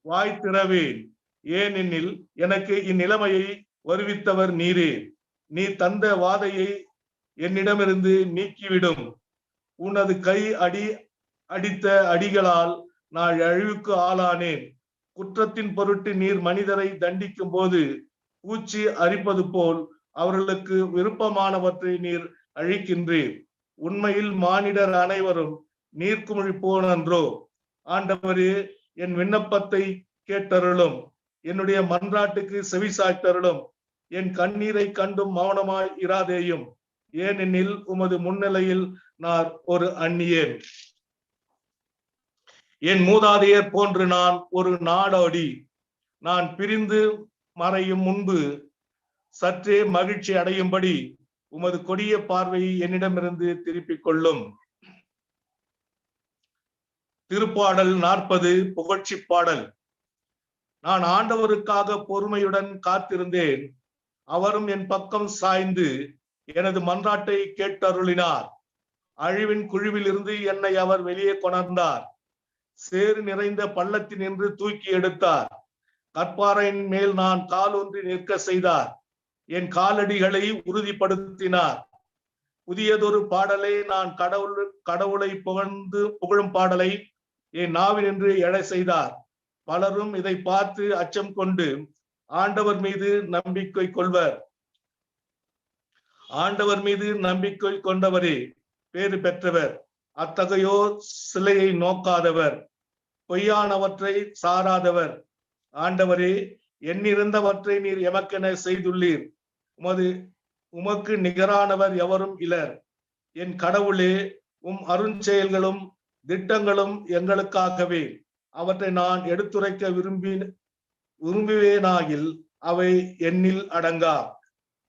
வாய் திறவேன். ஏனெனில் எனக்கு இந்நிலைமையை வருவித்தவர் நீரே. நீ தந்த வாதையை என்னிடமிருந்து நீக்கிவிடும். உனது கை அடித்த அடிகளால் நான் அழிவுக்கு ஆளானேன். குற்றத்தின் பொருட்டு நீர் மனிதரை தண்டிக்கும் போது பூச்சி அரிப்பது போல் அவர்களுக்கு விருப்பமானவற்றை நீர் அழிக்கின்றீர். உண்மையில் மானிடர் அனைவரும் நீர்க்குமிழி போனன்றோ? ஆண்டவரே, என் விண்ணப்பத்தை கேட்டருளும். என்னுடைய மன்றாட்டுக்கு செவிசாய்த்தருளும். என் கண்ணீரை கண்டும் மௌனமாய் இராதேயும். ஏனெனில் உமது முன்னிலையில் நான் ஒரு அந்நியன். என் மூதாதையர் போன்று நான் ஒரு நாடோடி. நான் பிரிந்து மறையும் முன்பு சற்றே மகிழ்ச்சி அடையும்படி உமது கொடிய பார்வையை என்னிடமிருந்து திருப்பிக் கொள்ளும். திருப்பாடல் 40 புகழ்ச்சி பாடல். நான் ஆண்டவருக்காக பொறுமையுடன் காத்திருந்தேன். அவரும் என் பக்கம் சாய்ந்து எனது மன்றாட்டை கேட்டருளினார். அழிவின் குழிவில் இருந்து என்னை அவர் வெளியே கொணர்ந்தார். சேறு நிறைந்த பள்ளத்தில் நின்று தூக்கி எடுத்தார். கற்பாறையின் மேல் நான் காலூன்றி நிற்க செய்தார். என் காலடிகளை உறுதிப்படுத்தினார். புதியதொரு பாடலை நான் கடவுளை புகழும் பாடலை என் நாவினின்று எழ செய்தார். பலரும் இதை பார்த்து அச்சம் கொண்டு ஆண்டவர் மீது நம்பிக்கை கொள்வர். ஆண்டவர் மீது நம்பிக்கை கொண்டவரே பேறு பெற்றவர். அத்தகையோர் சிலையை நோக்காதவர், பொய்யானவற்றை சாராதவர். ஆண்டவரே, எண்ணிருந்தவற்றை நீர் எமக்கென செய்துள்ளீர். உமக்கு நிகரானவர் எவரும் இலர். என் கடவுளே, உம் அருஞ்செயல்களும் திட்டங்களும் எங்களுக்காகவே. அவற்றை நான் எடுத்துரைக்க விரும்புவேனாகில் அவை எண்ணில் அடங்கா.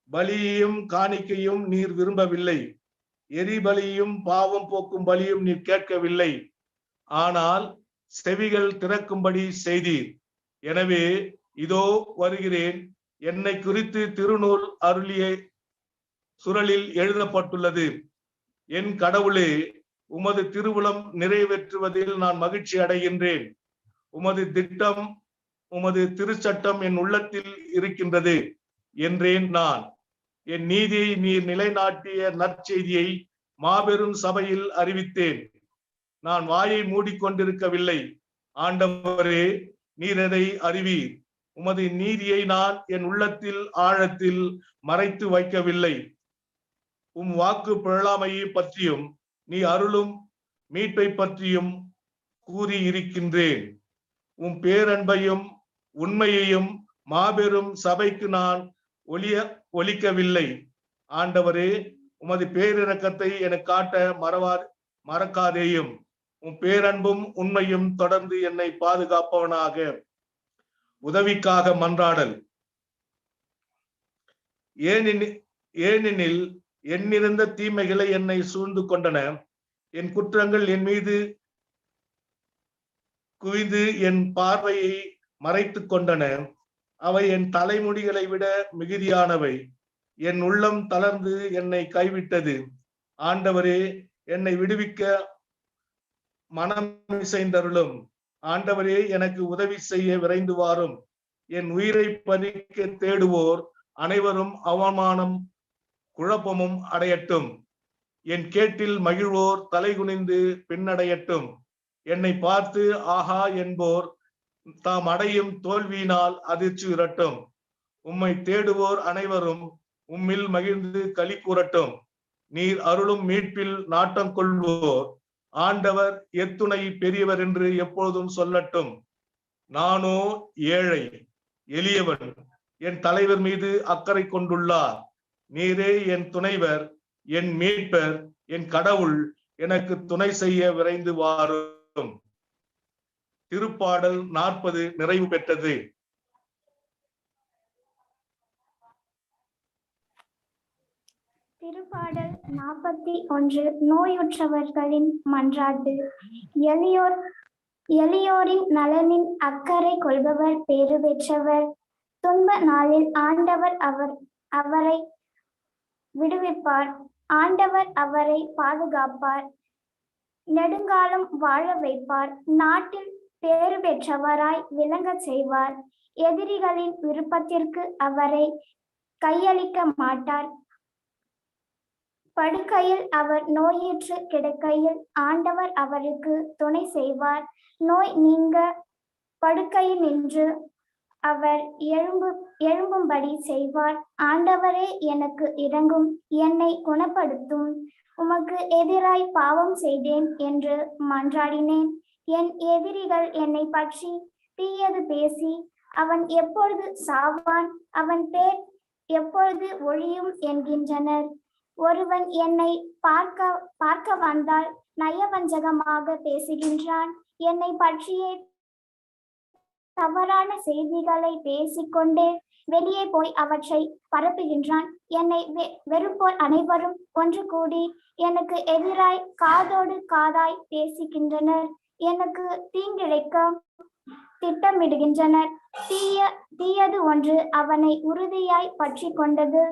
பலியையும் காணிக்கையும் நீர் விரும்பவில்லை. எரிபலியும் பாவம் போக்கும் பலியும் நீர் கேட்கவில்லை. ஆனால் செவிகள் திறக்கும்படி செய்தீர். எனவே இதோ வருகிறேன். என்னை குறித்து திருநூல் அருளிய சுரலில் எழுதப்பட்டுள்ளது. என் கடவுளே, உமது திருவுளம் நிறைவேற்றுவதில் நான் மகிழ்ச்சி அடைகின்றேன். உமது திட்டம், உமது திருச்சட்டம் என் உள்ளத்தில் இருக்கின்றது என்றேன் நான். என் நீதியை நீர் நிலைநாட்டிய நற்செய்தியை மாபெரும் சபையில் அறிவித்தேன். நான் வாயை மூடிக்கொண்டிருக்கவில்லை. ஆண்டவரே, நீர் அதை அறிவீர். உமது நீதியை நான் என் உள்ளத்தில் ஆழத்தில் மறைத்து வைக்கவில்லை. உம் வாக்கு பிழாமையை பற்றியும் நீ அருளும் மீட்பை பற்றியும் கூறி இருக்கின்றேன். உம் பேரன்பையும் உண்மையையும் மாபெரும் சபைக்கு நான் ஒலிக்கவில்லை. ஆண்டவரே, உமது பேரிரக்கத்தை எனக்கு காட்ட மறக்காதேயும். உம் பேரன்பும் உண்மையும் தொடர்ந்து என்னை பாதுகாப்பவனாக. உதவிக்காக மன்றாடல். ஏனெனில் எண்ணிருந்த தீமைகளை என்னை சூழ்ந்து கொண்டன. என் குற்றங்கள் என் மீது குவிந்து என் பார்வையை மறைத்து கொண்டன. அவை என் தலைமுடிகளை விட மிகுதியானவை. என் உள்ளம் தளர்ந்து என்னை கைவிட்டது. ஆண்டவரே, என்னை விடுவிக்க மனம் இசைந்தருளும். ஆண்டவரே, எனக்கு உதவி செய்ய விரைந்து வாரும். என் உயிரை பறிக்க தேடுவோர் அனைவரும் அவமானம் குழப்பமும் அடையட்டும். என் கேட்டில் மகிழ்வோர் தலைகுனிந்து பின்னடையட்டும். என்னை பார்த்து ஆஹா என்போர் தாம் அடையும் தோல்வியினால் அதிர்ச்சி இரட்டும். உம்மை தேடுவோர் அனைவரும் உம்மில் மகிழ்ந்து களி கூறட்டும். நீர் அருளும் மீட்பில் நாட்டம் கொள்வோர் ஆண்டவர் எத்துணை பெரியவர் என்று எப்பொழுதும் சொல்லட்டும். நானோ ஏழை எளியவன். என் தலைவர் மீது அக்கறை கொண்டுள்ளார். நீரே என் துணைவர், என் மீட்பர், என் கடவுள், எனக்கு துணை செய்ய விரைந்து வாரும். திருப்பாடல் 40 நிறைவு பெற்றது. திருப்பாடல் 41 நோயுற்றவர்களின் மன்றாட்டு. எளியோரின் நலனின் அக்கறை கொள்பவர் பேறு பெற்றவர். துன்ப நாளில் ஆண்டவர் அவரை விடுவிப்பார். ஆண்டவர் அவரை பாதுகாப்பார், நெடுங்காலம் வாழ வைப்பார். நாட்டில் பேறு பெற்றவராய் விளங்க செய்வார். எதிரிகளின் விருப்பத்திற்கு அவரை கையளிக்க மாட்டார். படுக்கையில் அவர் நோயுற்று கிடக்கையில் ஆண்டவர் அவருக்கு துணை செய்வார். நோய் நீங்க படுக்கையில் நின்று அவர் எழும்பும்படி செய்வார். ஆண்டவரே எனக்கு இரங்கும், என்னை குணப்படுத்தும். உமக்கு எதிராய் பாவம் செய்தேன் என்று மன்றாடினேன். என் எதிரிகள் என்னை பற்றி தீயது பேசி, அவன் எப்பொழுது சாவான், அவன் பேர் எப்பொழுது ஒழியும் என்கின்றனர். ஒருவன் என்னை பார்க்க வந்தால் நயவஞ்சகமாக பேசுகின்றான். என்னை பற்றியே தவறான செய்திகளை பேசிக்கொண்டே வெளியே போய் அவற்றை பரப்புகின்றான். என்னை வெறுப்போர் அனைவரும் ஒன்று கூடி எனக்கு எதிராய் காதோடு காதாய் பேசுகின்றனர். எனக்கு தீங்கிழைக்க திட்டமிடுகின்றனர். தீயது ஒன்று அவனை உறுதியாய் பற்றி கொண்டது.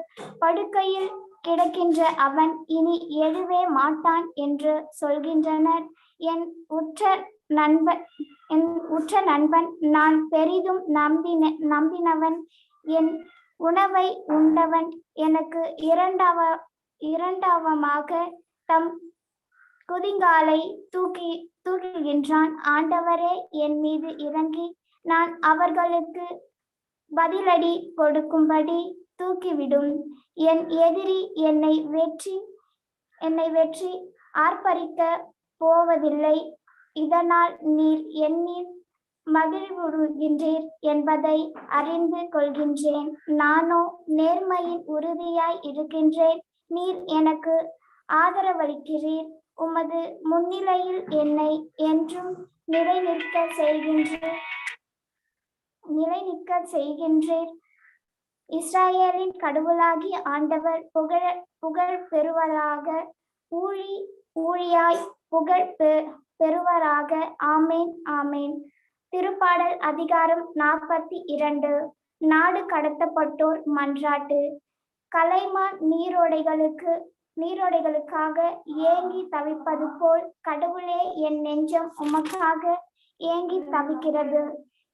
படுக்கையில் கிடக்கின்ற அவன் இனி எழவே மாட்டான் என்று சொல்கின்றனர். என் உற்ற நண்பன், நான் பெரிதும் நம்பினவன், என் உணவை உண்டவன் எனக்கு இரண்டாவமாக தம் குதிங்காலை தூக்குகின்றான். ஆண்டவரே என் மீது இறங்கி நான் அவர்களுக்கு பதிலடி கொடுக்கும்படி தூக்கிவிடும். என் எதிரி என்னை வெற்றி ஆர்ப்பரிக்க போவதில்லை. இதனால் நீர் என்னில் மகிழ்வுறுகின்றீர் என்பதை அறிந்து கொள்கின்றேன். நானோ நேர்மையின் உறுதியாய் இருக்கின்றேன். நீர் எனக்கு ஆதரவளிக்கிறீர். உமது முன்னிலையில் என்னை என்றும் நிலைநிற்க செய்கின்றீர். இஸ்ராயேலின் கடவுளாகிய ஆண்டவர் புகழ் பெறுவராக. ஊழியாய் புகழ் பெறுவராக. ஆமேன், ஆமேன். திருப்பாடல் அதிகாரம் 42. நாடு கடத்தப்பட்டோர் மன்றாட்டு. கலைமான் நீரோடைகளுக்காக ஏங்கி தவிப்பது போல் கடவுளே, என் நெஞ்சம் உமக்காக ஏங்கி தவிக்கிறது.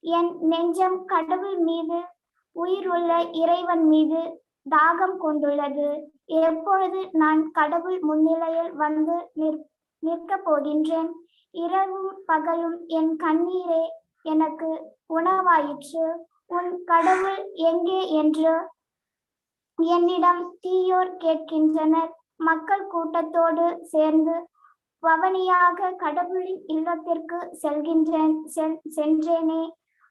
என் நெஞ்சம் கடவுள் மீது, உயிருள்ள இறைவன் மீது தாகம் கொண்டுள்ளது. எப்பொழுது நான் கடவுள் முன்னிலையில் வந்து நிற்கப் போகின்றேன்? இரவும் பகலும் என் கண்ணீரே எனக்கு உணவாயிற்று. உன் கடவுள் எங்கே என்று என்னிடம் தீயோர் கேட்கின்றனர். மக்கள் கூட்டத்தோடு சேர்ந்து பவனியாக கடவுளின் இல்லத்திற்கு சென்றேனே.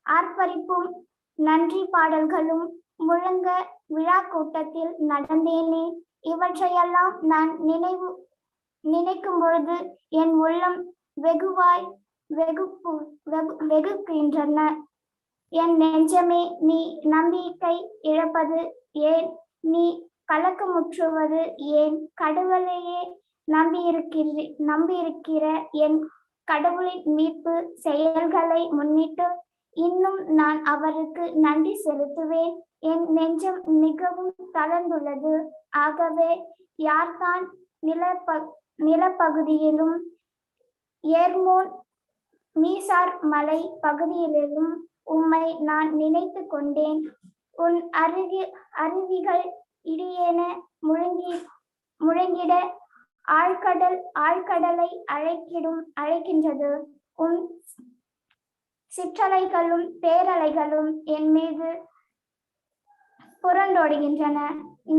ஆர்ப்பரிப்பும் நன்றி பாடல்களும் முழங்க விழா கூட்டத்தில் நடந்தேனே. இவற்றையெல்லாம் நான் நினைக்கும் பொழுது என் உள்ளம் வெகுக்கின்றன. என் நெஞ்சமே, நீ நம்பிக்கை இழப்பது ஏன்? நீ கலக்கமுற்றுவது ஏன்? கடவுளையே நம்பியிருக்கிற என் கடவுளின் மீட்பு செயல்களை முன்னிட்டு இன்னும் நான் அவருக்கு நன்றி செலுத்துவேன். என் நெஞ்சம் மிகவும் தளர்ந்துள்ளது. ஆகவே யார்தான் நிலப்பகுதியிலும் ஏர்மோன் மீசார் மலை பகுதியிலும் உம்மை நான் நினைத்து கொண்டேன். உன் அருவிகள் இடியென முழங்கிட ஆழ்கடலை அழைக்கின்றது. உன் சிற்றலைகளும் பேரலைகளும் என் மீது புரண்டோடுகின்றன.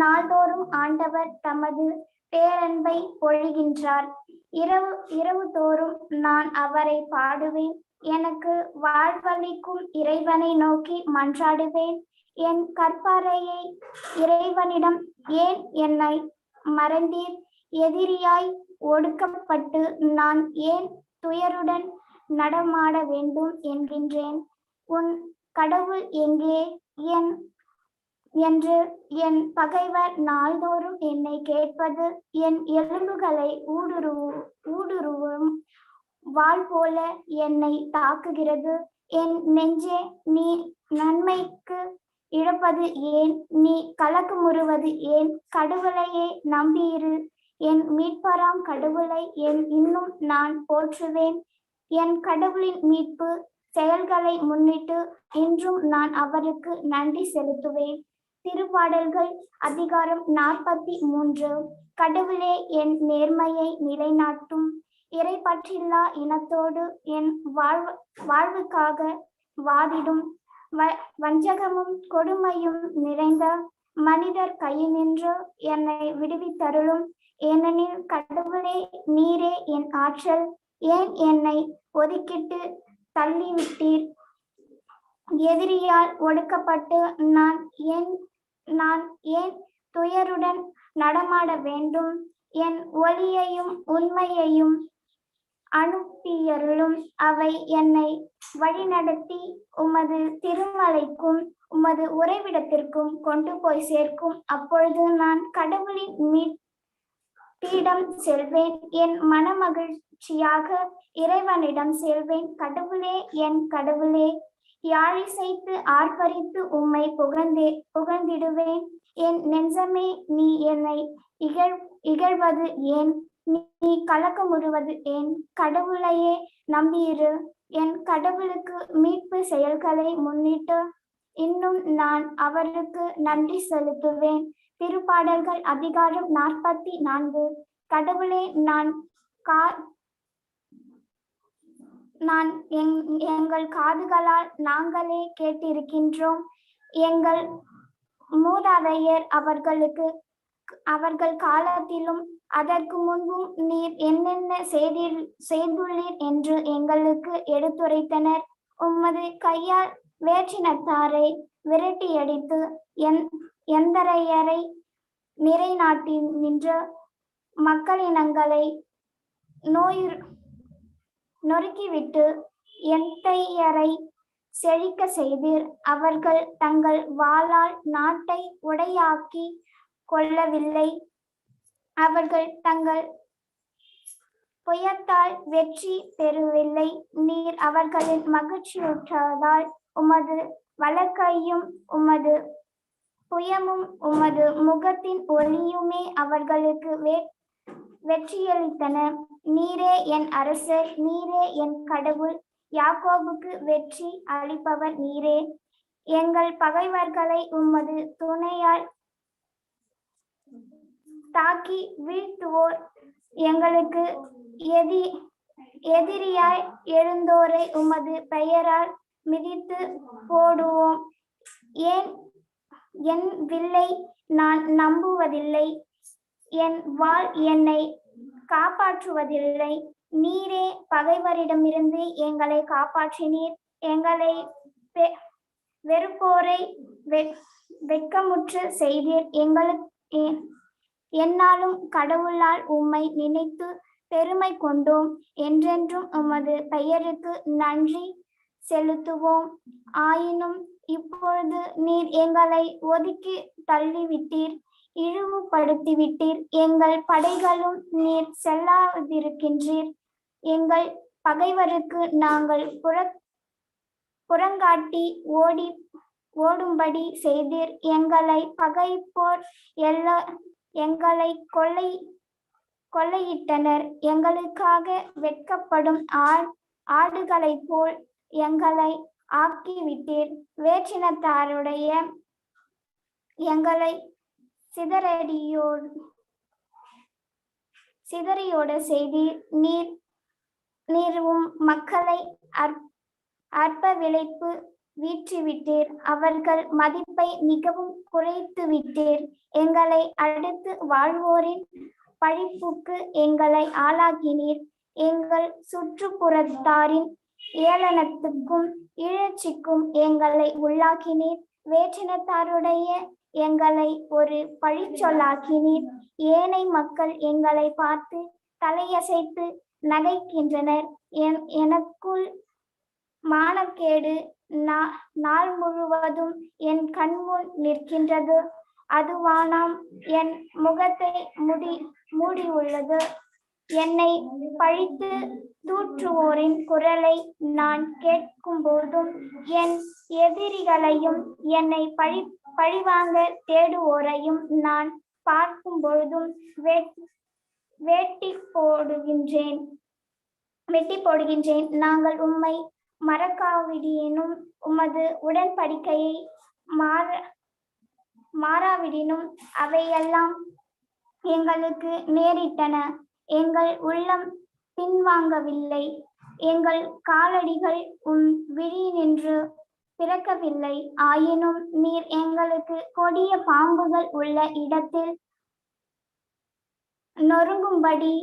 நாள்தோறும் ஆண்டவர் தமது பேரன்பை பொழிகின்றார். இரவு தோறும் நான் அவரை பாடுவேன். எனக்கு வாழ்வளிக்கும் இறைவனை நோக்கி மன்றாடுவேன். என் கற்பாறையை இறைவனிடம் ஏன் என்னை மறந்தீர்? எதிரியாய் ஒடுக்கப்பட்டு நான் ஏன் துயருடன் நடமாட வேண்டும் என்கின்றேன். உன் கடவுள் எங்கே என்று என் பகைவர் நாள்தோறும் என்னை கேட்பது என் எலும்புகளை ஊடுருவும் வாள் போல என்னை தாக்குகிறது. என் நெஞ்சே, நீ நன்மைக்கு இழப்பது ஏன்? நீ கலக்கமுறுவது ஏன்? கடவுளையே நம்பியிரு. என் மீட்பராம் கடவுளை இன்னும் நான் போற்றுவேன். என் கடவுளின் மீட்பு செயல்களை முன்னிட்டு இன்றும் நான் அவருக்கு நன்றி செலுத்துவேன். திருப்பாடல்கள் அதிகாரம் 43. கடவுளே என் நேர்மையை நிலைநாட்டும். இறைப்பற்றில்லா இனத்தோடு என் வாழ்வுக்காக வாதிடும். வஞ்சகமும் கொடுமையும் நிறைந்த மனிதர் கையினின்று என்னை விடுவித்தருளும். ஏனெனில் கடவுளே, நீரே என் ஆற்றல். ஏன் என்னை ஒதுக்கிட்டு தள்ளிவிட்டீர்? எதிரியால் ஒடுக்கப்பட்டு நான் ஏன் துயருடன் நடமாட வேண்டும்? என் ஒளியையும் உண்மையையும் அனுப்பியருளும். அவை என்னை வழிநடத்தி உமது திருமலைக்கும் உமது உறைவிடத்திற்கும் கொண்டு போய் சேர்க்கும். அப்பொழுது நான் கடவுளின் பீடம் செல்வேன். என் மனமகிழ்ச்சியாக இறைவனிடம் செல்வேன். கடவுளே, என் கடவுளே, யாழிசைத்து ஆர்ப்பரித்து உம்மை புகழ்ந்திடுவேன். என் நெஞ்சமே, நீ என்னை இகழ்வது ஏன்? நீ கலக்கமுறுவது ஏன்? கடவுளையே நம்பியிரு. என் கடவுளுக்கு மீட்பு செயல்களை முன்னிட்டு இன்னும் நான் அவருக்கு நன்றி செலுத்துவேன். திருப்பாடல்கள் அதிகாரம் 44. கடவுளே, எங்கள் காதுகளால் நாங்களே கேட்டிருக்கின்றோம். எங்கள் மூதாதையர் அவர்கள் காலத்திலும் அதற்கு முன்பும் நீர் என்னென்ன செய்துள்ளீர் என்று எங்களுக்கு எடுத்துரைத்தனர். உமது கையால் வேற்றினத்தாரை விரட்டியடித்து எந்தரையரை நிறைநாட்டி நின்ற மக்களினங்களை நொறுக்கிவிட்டு எந்தையரை செழிக்க செய்தீர். அவர்கள் தங்கள் வாளால் நாட்டை உடையாக்கி கொள்ளவில்லை. அவர்கள் தங்கள் புயத்தால் வெற்றி பெறவில்லை. நீர் அவர்களின் மகிழ்ச்சியுற்றதால் உமது வலக்கையும் உமது புயமும் உமது முகத்தின் ஒளியுமே அவர்களுக்கு வெற்றியளித்தன. நீரே என் அரசர், நீரே என் கடவுள். யாக்கோபுக்கு வெற்றி அளிப்பவர் நீரே. எங்கள் பகைவர்களை உமது துணையால் தாக்கி வீழ்த்துவோர் எங்களுக்கு எதிரியாய் எழுந்தோரை உமது பெயரால் மிதித்து போடுவோம். என் வில்லை நான் நம்புவதில்லை, என் வாள் என்னை காப்பாற்றுவதில்லை. நீரே பகைவரிடமிருந்து எங்களை காப்பாற்றினீர். எங்களை வெறுப்போரை வெட்கமுற்று செய்தீர். என்னாலும் கடவுளால் உம்மை நினைத்து பெருமை கொண்டோம். என்றென்றும் உமது பெயருக்கு நன்றி செலுத்துவோம். ஆயினும் இப்பொழுது நீர் எங்களை ஒதுக்கி தள்ளிவிட்டீர், இழிவுபடுத்திவிட்டீர். எங்கள் படைகளும் நீர் செல்லாதிருக்கின்றீர். எங்கள் பகைவருக்கு நாங்கள் புறங்காட்டி ஓடும்படி செய்தீர். எங்களை பகைப்போர் எங்களை கொள்ளையிட்டனர். எங்களுக்காக வெட்கப்படும் ஆடுகளைப் போல் எங்களை ஆக்கிவிட்டீர். வேற்றினத்தாருடைய எங்களை சிதறியோட செய்தீர். நீர் மக்களை அற்ப விலைக்கு வீற்றிவிட்டீர். அவர்கள் மதிப்பை மிகவும் குறைத்து விட்டீர். எங்களை அடுத்து வாழ்வோரின் பழிப்புக்கு எங்களை ஆளாக்கினீர். எங்கள் சுற்றுப்புறத்தாரின் ஏளனத்துக்கும் இழற்சிக்கும் எங்களை உள்ளாக்கினீர். வேற்றினத்தாருடைய எங்களை ஒரு பழிச்சொல்லாக்கினீர். ஏனை மக்கள் எங்களை பார்த்து தலையசைத்து நகைக்கின்றனர். எனக்குள் மானக்கேடு நாள் முழுவதும் என் கண்முன் நிற்கின்றது. அதுவானாம் என் முகத்தை மூடியுள்ளது. என்னை பழித்து தூற்றுவோரின் குரலை நான் கேட்கும் போதும், என் எதிரிகளையும் என்னை பழிவாங்க தேடுவோரையும் நான் பார்க்கும் பொழுதும் வெட்டி போடுகின்றேன். நாங்கள் உம்மை மறக்காவிடினும் உமது உடன்படிக்கையை மாறாவிடினும் அவையெல்லாம் எங்களுக்கு நேரிட்டன. எங்கள் உள்ளம் பின்வாங்கவில்லை. எங்கள் காலடிகள் விழி நின்று பிறக்கவில்லை. ஆயினும் நீர் எங்களுக்கு கொடிய பாம்புகள் உள்ள இடத்தில் நொறுங்கும்படி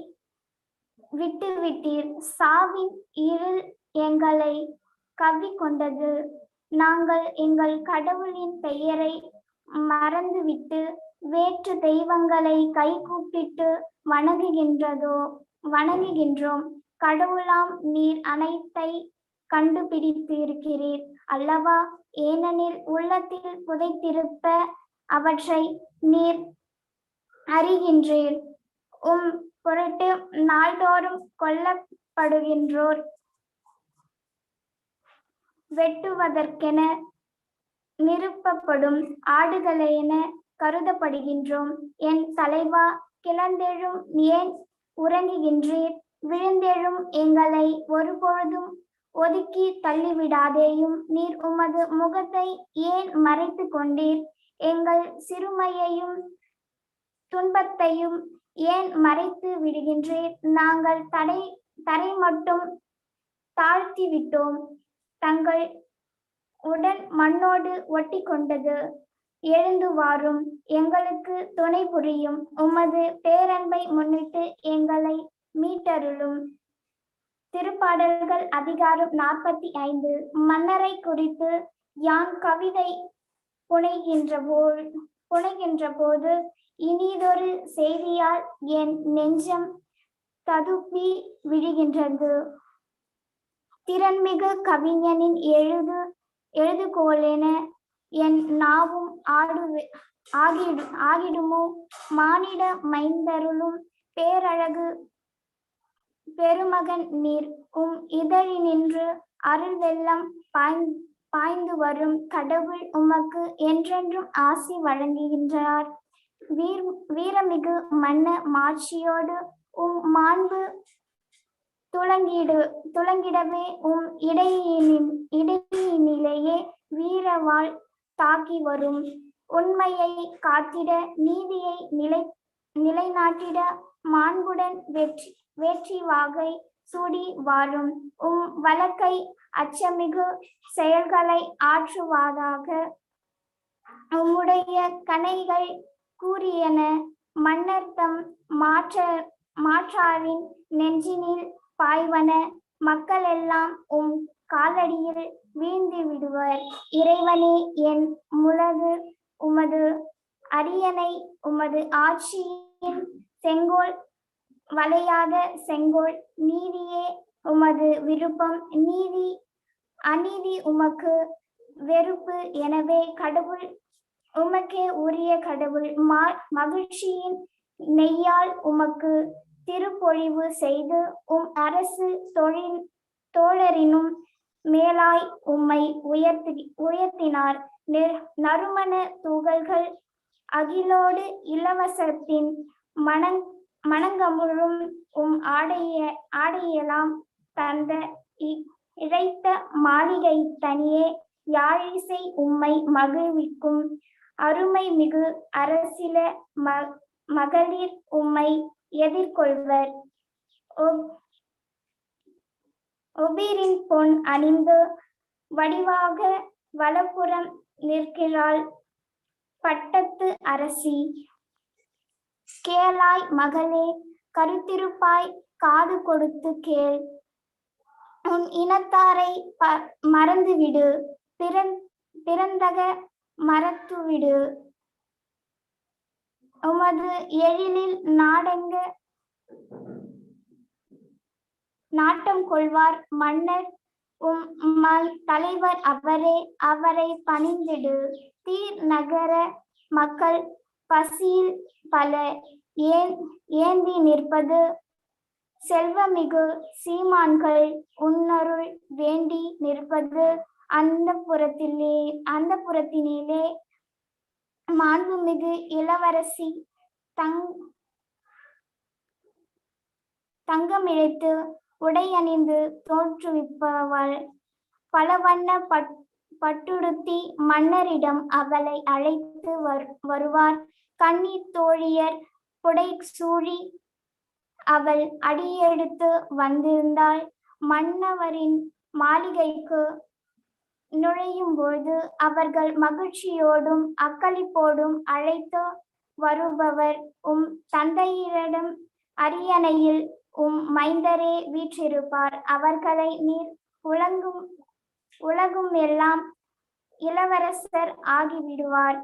விட்டுவிட்டீர். சாவின் இருள் எங்களை கவ்விக்கொண்டது. நாங்கள் எங்கள் கடவுளின் பெயரை மறந்துவிட்டு வேற்று தெய்வங்களை கைகூப்பிட்டு வணங்குகின்றோம். கடவுளாம் நீர் அனைத்தை கண்டுபிடித்திருக்கிறீர் அல்லவா? ஏனெனில் உள்ளத்தில் புதைத்திருப்ப அவற்றை நீர் அறிகின்றீர். பொருட்டு நாள்தோறும் கொல்லப்படுகின்றோர் வெட்டுவதற்கென நிறுப்பப்படும் ஆடுகளென கருதப்படுகின்றோம். என் தலைவா, கிளந்தெழும், ஏன் உறங்குகின்றீர்? விழுந்தெழும், எங்களை ஒருபொழுதும் ஒதுக்கி தள்ளிவிடாதேயும். நீர் உமது முகத்தை ஏன் மறைத்து கொண்டீர்? எங்கள் சிறுமையையும் துன்பத்தையும் ஏன் மறைத்து விடுகின்றீர்? நாங்கள் தரை மட்டும் தாழ்த்தி விட்டோம். தங்கள் உடன் மண்ணோடு ஒட்டி கொண்டது. எழுந்து வாரும், எங்களுக்கு துணை புரியும். உமது பேரன்பை முன்னிட்டு எங்களை மீட்டருளும். திருப்பாடல்கள் அதிகாரம் 45. மன்னரை குறித்து யான் கவிதை புனைகின்ற போது இனிதொரு செய்தியால் என் நெஞ்சம் ததுப்பி விழுகின்றது. திறன்மிகு கவிஞனின் எழுதுகோலென என் நாவும் ஆகிடுமோ? மானிட மைந்தருளும் பேரழகு பெருமகன் நீர். இதழினின்று அருள் வெள்ளம் பாய்ந்து வரும் கடவுள் உமக்கு என்றென்றும் ஆசி வழங்குகின்றார். வீரமிகு மன்ன மாட்சியோடு மாண்பு துளங்கிடவே இடையினிலேயே வீரவாள் தாக்கி வரும். உண்மையை காத்திட, நீதியை நிலைநாட்டிட மாண்புடன் வெற்றி வாகை சூடி வாரும். வழக்கை அச்சமிகு செயல்களை ஆற்றுவதாக உம்முடைய கணைகள் கூறியன. மன்னர்தம் மாற்றாரின் நெஞ்சினில் பாய்வன. மக்கள் எல்லாம் காலடியில் வீழ்ந்து விடுவர். இறைவனே, என் முழகு உமது அரியணை. உமது ஆட்சியின் செங்கோல் வளையாத செங்கோல். நீதியே உமது விருப்பம். அநீதி உமக்கு வெறுப்பு. எனவே கடவுள் உமக்கே உரிய கடவுள். மகிழ்ச்சியின் நெய்யால் உமக்கு திருப்பொழிவு செய்து அரசு தோழரினும் மேலாய் உம்மை உயர்த்தினார். நறுமண தூகல்கள் அகிலோடு இலவசத்தின் மணங்கமுழும் ஆடையெல்லாம் தந்த இழைத்த மாளிகை தனியே யாழிசை உம்மை மகிழ்விக்கும். அருமை மிகு அரசில மகளிர் உம்மை எதிர்கொள்வர். ஒபீரின் பொன் அணிந்து வடிவாக வலப்புறம் நிற்கிறாள் பட்டத்து அரசி. கேளாய் மகளே, கருத்திருப்பாய், காது கொடுத்து கேள். உன் இனத்தாரை மறந்துவிடு, பிறந்தக மறத்துவிடு. உமது எழிலில் நாட்டம் கொள்வார் மன்னர், தலைவர் அவரே, அவரை பணிந்திடு. தீர் நகர மக்கள் பசியில் பல ஏந்தி நிற்பது, செல்வமிகு சீமான்கள் உன்னருள் வேண்டி நிற்பது. அந்த புறத்தினிலே மாண்புமிகு இளவரசி தங்கமிழைத்து உடையணிந்து தோற்றுவிப்பவள், பலவண்ண பட்டுடுத்தி மன்னரிடம் அவளை அழைத்து வருவார். கண்ணீர் தோழியர் புடை சூழி அவள் அடியெடுத்து வந்திருந்தாள். மன்னவரின் மாளிகைக்கு நுழையும் பொழுது அவர்கள் மகிழ்ச்சியோடும் அக்களிப்போடும் அழைத்து வருபவர் தந்தையரிடம் அரியணையில் மைந்தரே வீற்றிருப்பார். அவர்களை நீர் உலகும் எல்லாம் இளவரசர் ஆகிவிடுவார்.